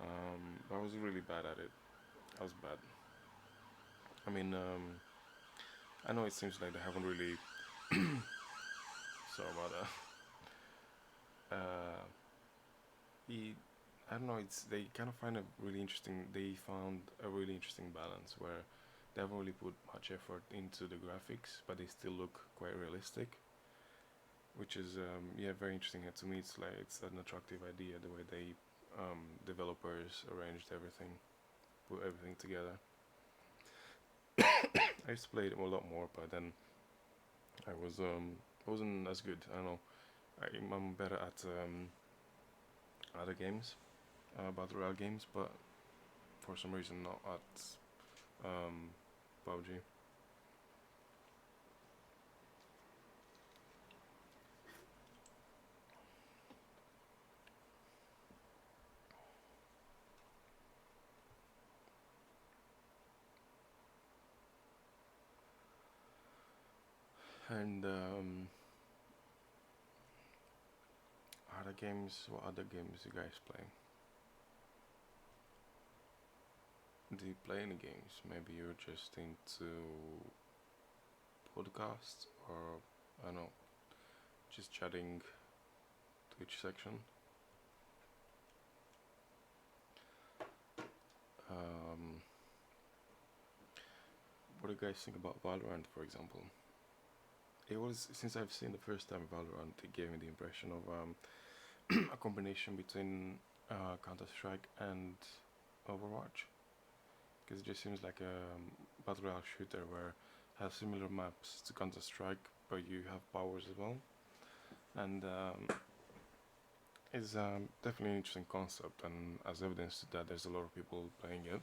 I was really bad at it. I was bad. I mean, I know it seems like they haven't really. Sorry about that. Uh, he, I don't know. It's they kind of find a really interesting. They found a really interesting balance where they haven't really put much effort into the graphics, but they still look quite realistic, which is yeah, very interesting. And to me, it's like it's an attractive idea the way they developers arranged everything, put everything together. I used to play it a lot more, but then I wasn't as good. I don't know. I'm better at other games, battle royale games, but for some reason not at PUBG. And other games, what other games you guys play? Do you play any games? Maybe you're just into podcasts, or I don't know, just chatting Twitch section. Um, do you guys think about Valorant, for example? It was since I've seen the first time Valorant, it gave me the impression of a combination between Counter Strike and Overwatch, because it just seems like a battle royale shooter where it has similar maps to Counter Strike, but you have powers as well, and it's definitely an interesting concept. And as evidence to that, there's a lot of people playing it,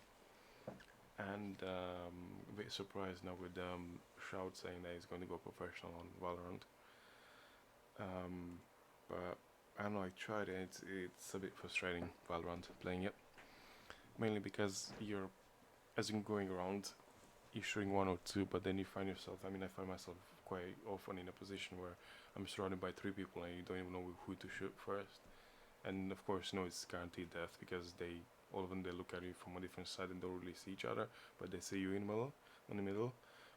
and a bit surprised now with Shroud saying that he's going to go professional on Valorant. Um, but I don't know. I tried it. It's a bit frustrating Valorant playing it, mainly because you're as you're going around, you're shooting one or two, but then you find yourself. I mean, I find myself quite often in a position where I'm surrounded by three people and you don't even know who to shoot first. And of course, it's guaranteed death because they all of them they look at you from a different side and don't really see each other, but they see you in the middle.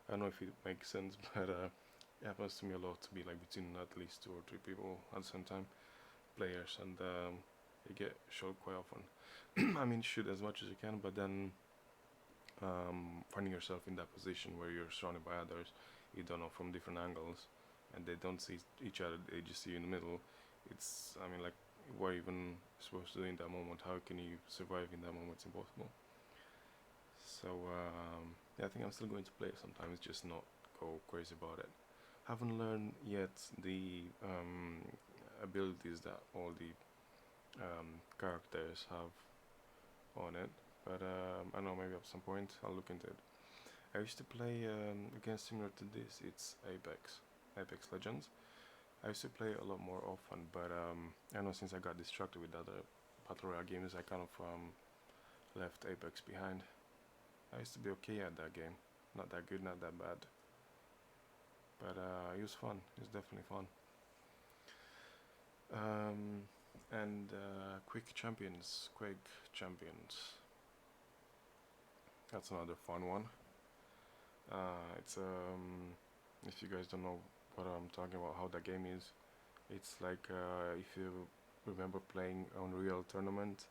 I don't know if it makes sense, but it happens to me a lot to be like between at least two or three people at the same time, players, and you get shot quite often. I mean, shoot as much as you can, but then finding yourself in that position where you're surrounded by others you don't know from different angles, and they don't see each other; they just see you in the middle. It's, I mean, like, what are you even supposed to do in that moment? How can you survive in that moment? It's impossible. So yeah, I think I'm still going to play it sometimes, just not go crazy about it. Haven't learned yet the abilities that all the characters have on it, but I don't know, maybe at some point I'll look into it. I used to play against similar to this. It's Apex Legends. I used to play it a lot more often, but I know since I got distracted with other battle royale games, I kind of left Apex behind. I used to be okay at that game, not that good, not that bad, but it was fun. It was definitely fun. And Quake Champions. That's another fun one. It's if you guys don't know what I'm talking about, how that game is, it's like if you remember playing Unreal Tournament,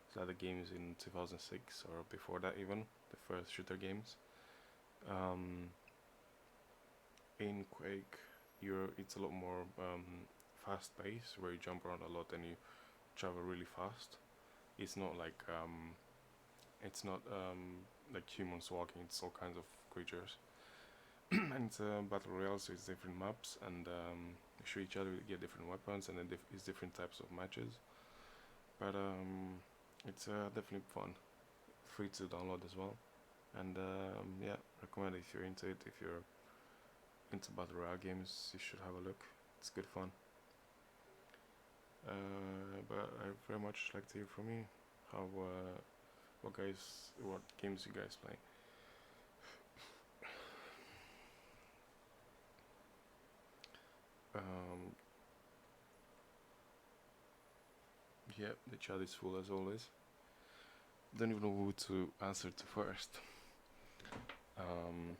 it's like the games in 2006 or before that even, the first shooter games. Um, in Quake, it's a lot more fast paced, where you jump around a lot and you travel really fast. It's not like like humans walking. It's all kinds of creatures. And it's a battle royale, so it's different maps, and you shoot each other, you get different weapons, and then it's different types of matches. But it's definitely fun, free to download as well, and yeah, recommend it if you're into it. If you're into battle royale games, you should have a look. It's good fun. But I very much like to hear from you. How what games you guys play? Um, yeah, the chat is full as always. Don't even know who to answer to first. Um,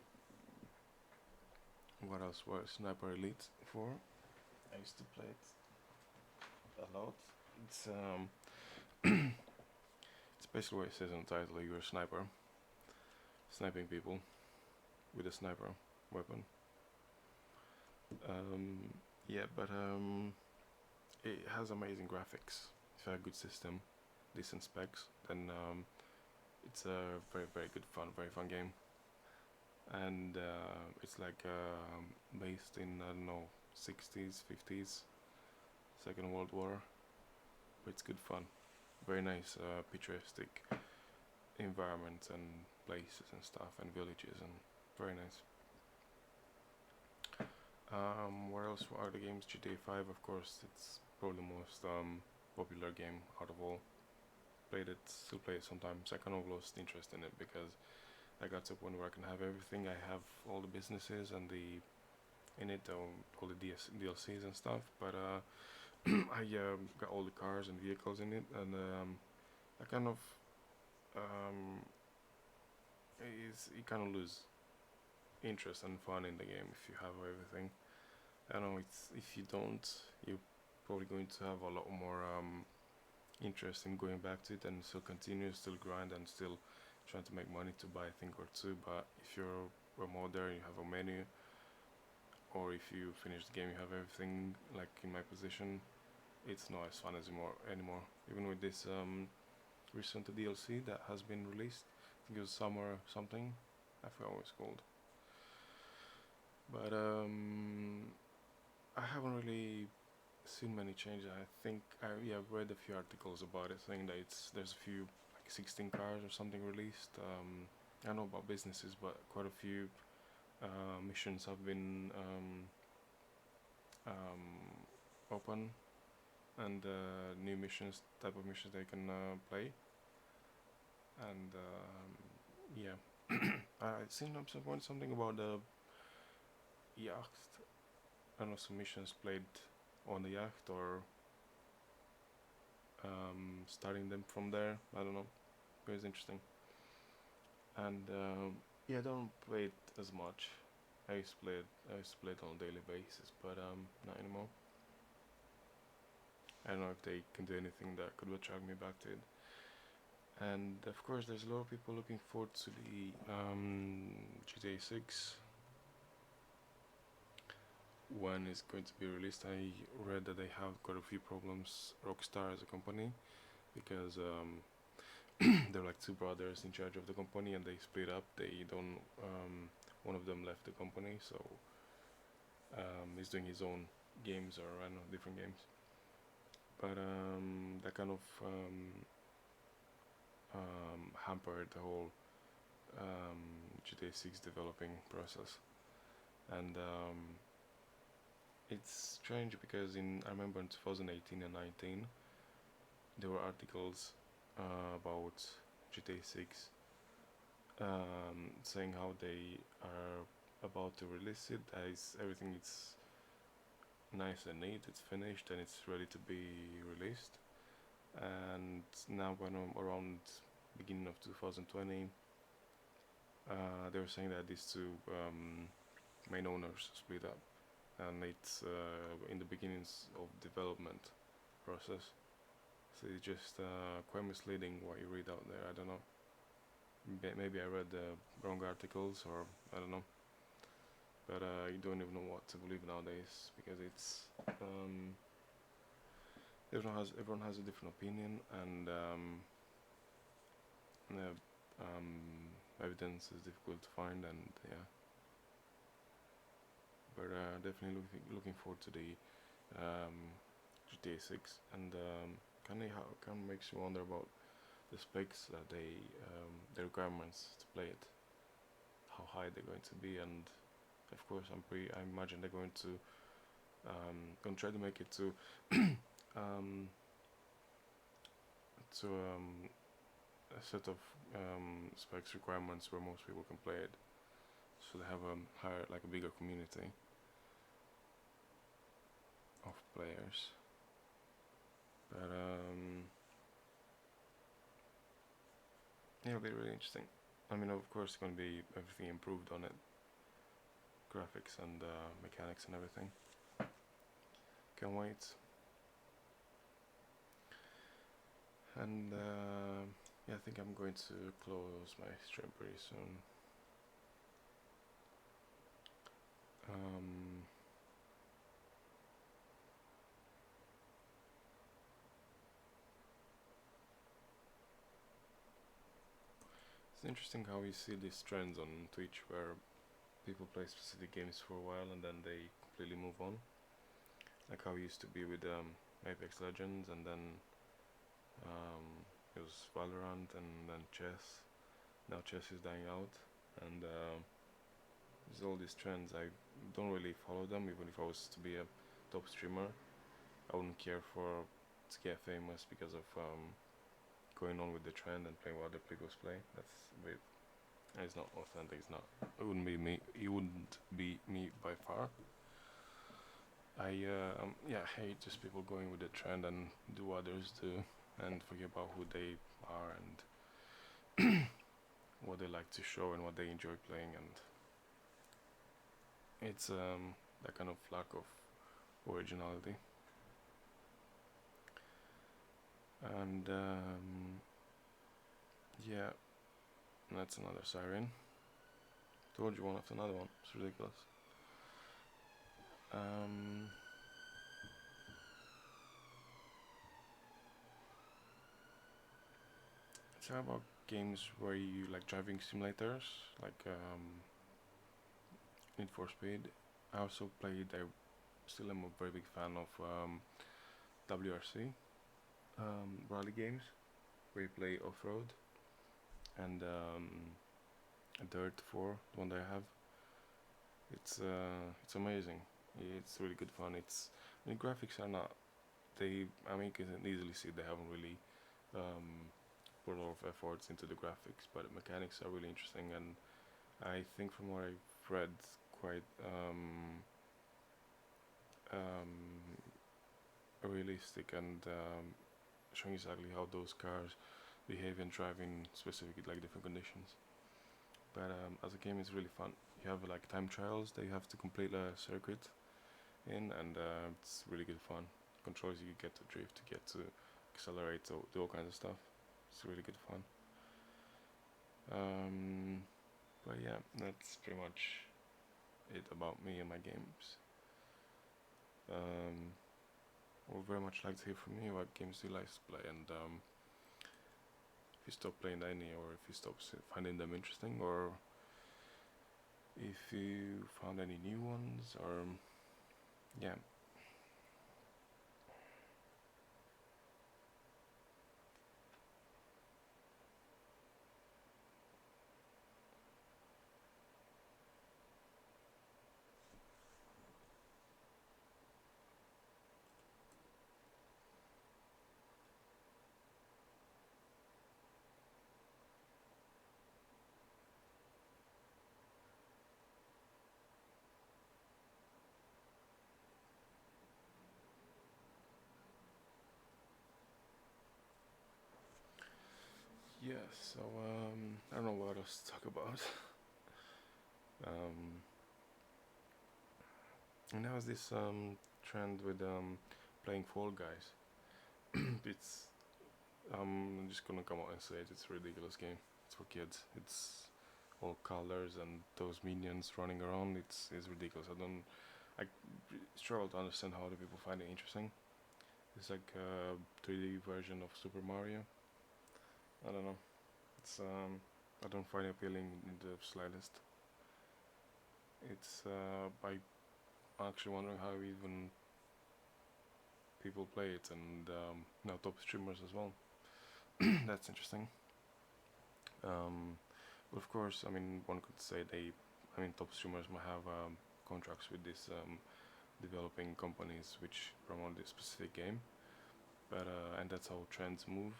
what else was Sniper Elite for? I used to play it a lot. It's it's basically what it says in the title. You're a sniper, sniping people with a sniper weapon. Um, yeah, but it has amazing graphics. It's a good system, decent specs. Then it's a very good fun, very fun game. And it's like based in, I don't know, 60s, 50s, Second World War. But it's good fun. Very nice, picturesque environments and places and stuff and villages, and very nice. Where else are the games? GTA 5, of course. It's probably the most popular game out of all. Played it, still play it sometimes. I kind of lost interest in it because I got to a point where I can have everything. I have all the businesses and the in it, all the DLCs and stuff. But I got all the cars and vehicles in it, and I kind of um, you kind of lose interest and fun in the game if you have everything. I don't know. It's if you don't, you're probably going to have a lot more interest in going back to it and still continue, still grind, and still trying to make money to buy a thing or two. But if you're a mode there, you have a menu, or if you finish the game, you have everything like in my position. It's not as fun as anymore. Even with this recent DLC that has been released, I think it was summer something. I forgot what it's called. But I haven't really seen many changes. I think I've read a few articles about it, saying that there's a few like 16 cars or something released. I don't know about businesses, but quite a few missions have been open, and new missions, type of missions they can play. And yeah, I seen at some point something about the yacht. I don't know, some missions played on the yacht, or starting them from there. I don't know. It was interesting. And yeah, I don't play it as much. I used to play it on a daily basis, but not anymore. I don't know if they can do anything that could attract me back to it. And of course, there's a lot of people looking forward to the GTA 6 when it's going to be released. I read that they have got a few problems, Rockstar as a company, because they're like two brothers in charge of the company, and they split up. They don't. One of them left the company, so he's doing his own games, or I don't know, different games. But that kind of hampered the whole GTA 6 developing process, and it's strange because I remember in 2018 and 19 there were articles about GTA 6 saying how they are about to release it, as everything is nice and neat, it's finished and it's ready to be released. And now when I'm around beginning of 2020, they were saying that these two main owners split up, and it's in the beginnings of development process. So it's just quite misleading what you read out there. I don't know. Maybe I read the wrong articles, or I don't know. But you don't even know what to believe nowadays, because it's everyone has a different opinion, and evidence is difficult to find, and yeah. But definitely looking forward to the GTA 6, and kind of makes you wonder about the specs that the requirements to play it, how high they're going to be, and of course I imagine they're going to try to make it to to a set of specs requirements where most people can play it, so they have a higher, like a bigger community of players. But yeah, it'll be really interesting. I mean, of course, it's going to be everything improved on it, graphics and mechanics and everything. Can't wait. And yeah, I think I'm going to close my stream pretty soon. It's interesting how you see these trends on Twitch, where people play specific games for a while and then they completely move on. Like how it used to be with Apex Legends, and then it was Valorant, and then chess. Now chess is dying out, and there's all these trends. I don't really follow them. Even if I was to be a top streamer, I wouldn't care to get famous because of going on with the trend and playing what other people play. That's a bit. It's not authentic. It's not. It wouldn't be me. It wouldn't be me by far. I hate just people going with the trend and do what others do, and forget about who they are and what they like to show and what they enjoy playing. And it's that kind of lack of originality. And yeah, that's another siren. Told you one after another one. It's ridiculous. Um, it's about games where you like driving simulators, like Need for Speed. I also played. I still am a very big fan of WRC rally games, where you play off road, and Dirt 4, the one that I have. It's amazing. It's really good fun. The graphics are not. I mean, you can easily see they haven't really put a lot of efforts into the graphics, but the mechanics are really interesting, and I think from what I've read, quite um, realistic and showing exactly how those cars behave and drive in specific like different conditions. But as a game, it's really fun. You have like time trials that you have to complete a circuit in, and it's really good fun. Controls you get to drift, to get to accelerate, to do all kinds of stuff. It's really good fun. Um, but yeah, that's pretty much it about me and my games. Um, I would very much like to hear from you what games do you like to play, and if you stop playing any, or if you stop finding them interesting, or if you found any new ones, or yeah. Yeah, so I don't know what else to talk about. um, and there was this trend with playing Fall Guys. It's I'm just gonna come out and say it. It's a ridiculous game. It's for kids. It's all colors and those minions running around. It's ridiculous. I struggle to understand how the people find it interesting. It's like a 3D version of Super Mario. I don't know. It's I don't find it appealing in the slightest. I'm actually wondering how even people play it, and now top streamers as well. That's interesting. Um, but of course, I mean, one could say top streamers might have contracts with these developing companies which promote this specific game, but and that's how trends move,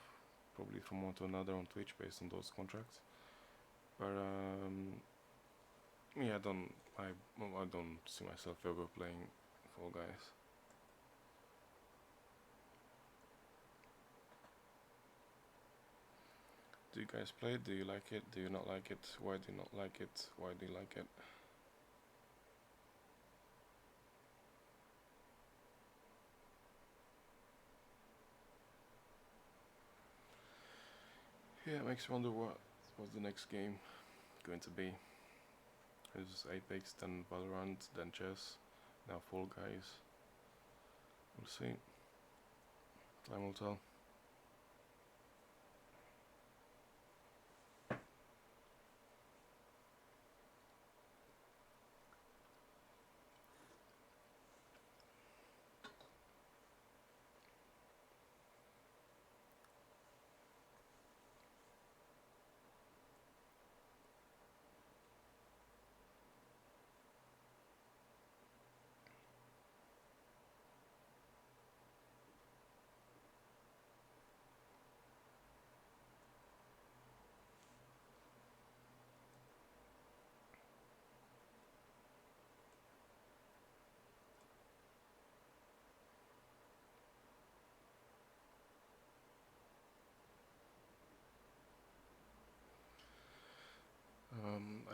probably from one to another on Twitch based on those contracts. But yeah, I don't see myself ever playing Fall Guys. Do you guys play it? Do you like it? Do you not like it? Why do you not like it? Why do you like it? Yeah, it makes me wonder what's the next game going to be. Is Apex, then Valorant, then chess, now Fall Guys. We'll see. Time will tell.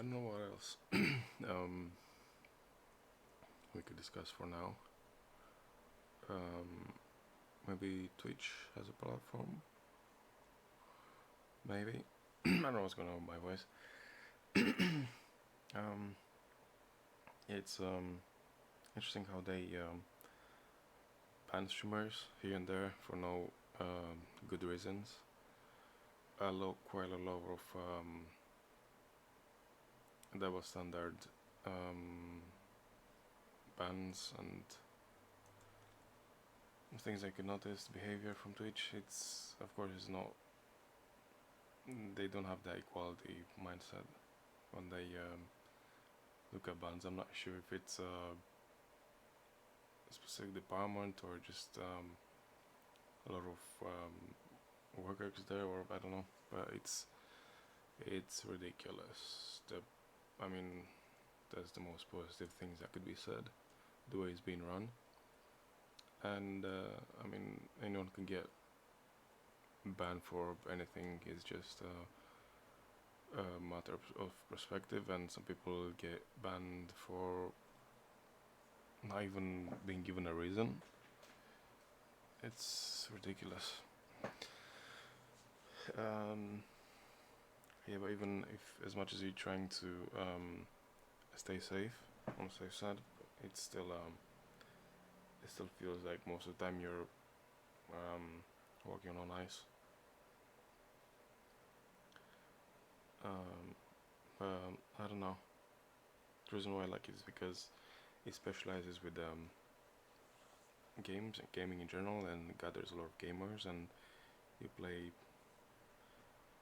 I don't know what else um, we could discuss for now. Um, Maybe Twitch has a platform. Maybe. I don't know what's going on with my voice. Um, it's interesting how they ban streamers here and there for no good reasons. Quite a lot of double standard um, bans and things I could notice. Behavior from Twitch. It's of course it's not. They don't have that equality mindset when they look at bans. I'm not sure if it's a specific department or just a lot of workers there, or I don't know. But it's ridiculous. I mean, that's the most positive things that could be said. The way it's being run, and I mean, anyone can get banned for anything. It's just a matter of perspective, and some people get banned for not even being given a reason. It's ridiculous. Um, yeah, but even if, as much as you're trying to stay safe on the safe side, it still feels like most of the time you're walking on ice. Um, I don't know. The reason why I like it is because it specializes with games and gaming in general, and gathers a lot of gamers, and you play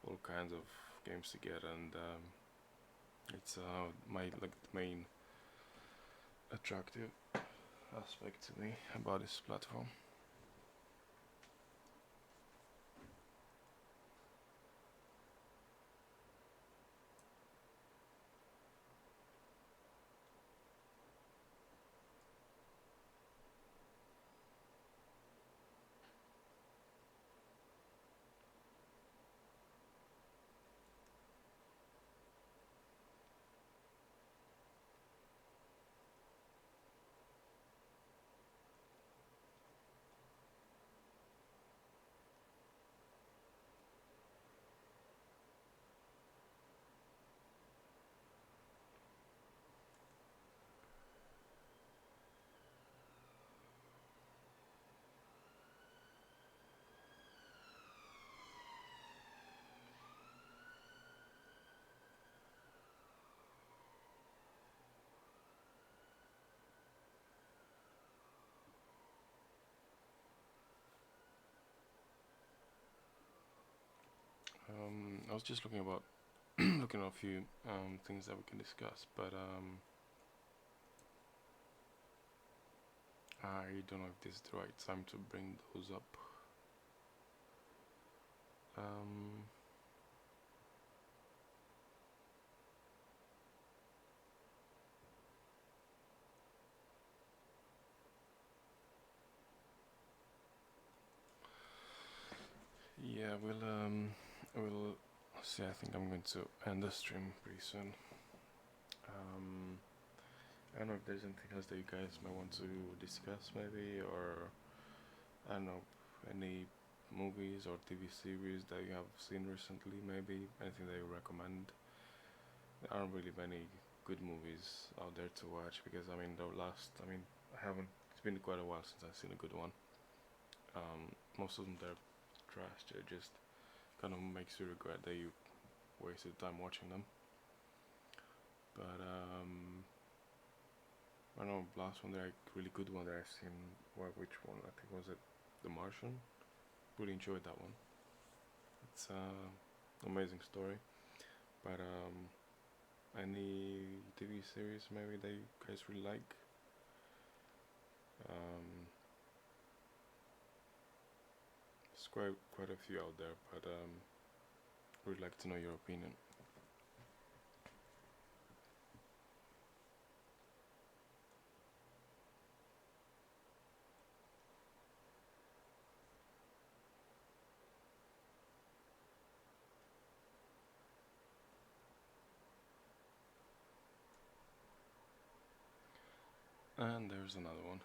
all kinds of games together, and it's my like the main attractive aspect to me about this platform. I was just looking about looking at a few things that we can discuss, but I don't know if this is the right time to bring those up. Um, yeah, we'll see. I think I'm going to end the stream pretty soon. Um, I don't know if there's anything else that you guys might want to discuss, maybe, or I don't know, any movies or TV series that you have seen recently, maybe anything that you recommend. There aren't really many good movies out there to watch because I mean, I haven't. It's been quite a while since I've seen a good one. Most of them they're trash. It just kind of makes you regret that you wasted time watching them. But I don't know, last one, there, really good one that I've seen. Well, which one? I think was it The Martian. Really enjoyed that one. It's amazing story. But any TV series maybe that you guys really like? Um, there's quite a few out there, but would like to know your opinion. And there's another one.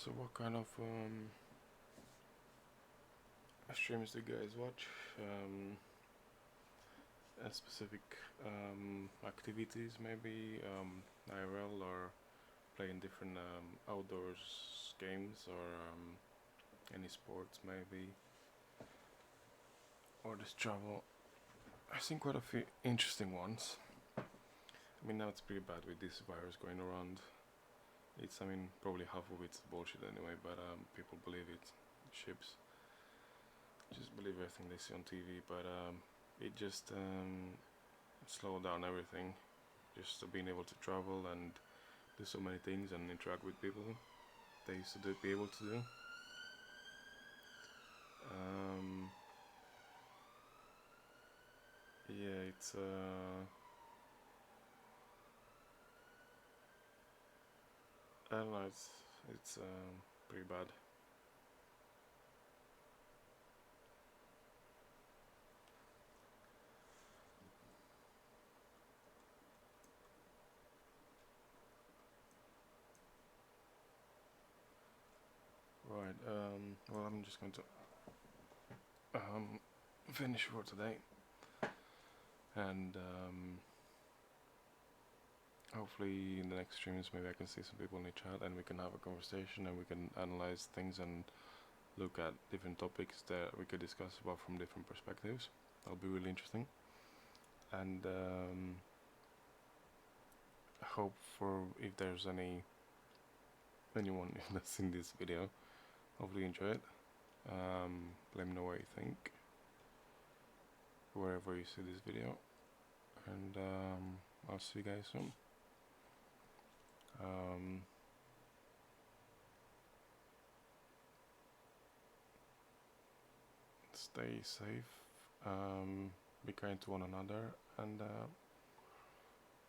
So what kind of streams do you guys watch? Specific activities, maybe IRL, or playing different outdoors games, or any sports maybe, or just travel. I've seen quite a few interesting ones. I mean, now it's pretty bad with this virus going around. I mean, probably half of it's bullshit anyway, but people believe it. Ships just believe everything they see on TV, but it just slowed down everything. Just being able to travel and do so many things and interact with people they used to be able to do. Um, yeah, I don't know. It's pretty bad. Right. Well, I'm just going to finish for today, and hopefully in the next streams maybe I can see some people in the chat and we can have a conversation and we can analyze things and look at different topics that we could discuss about from different perspectives. That'll be really interesting. And I hope for if there's anyone that's in this video, hopefully you enjoy it. Let me know what you think wherever you see this video, and I'll see you guys soon. Stay safe, be kind to one another, and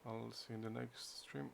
I'll see you in the next stream.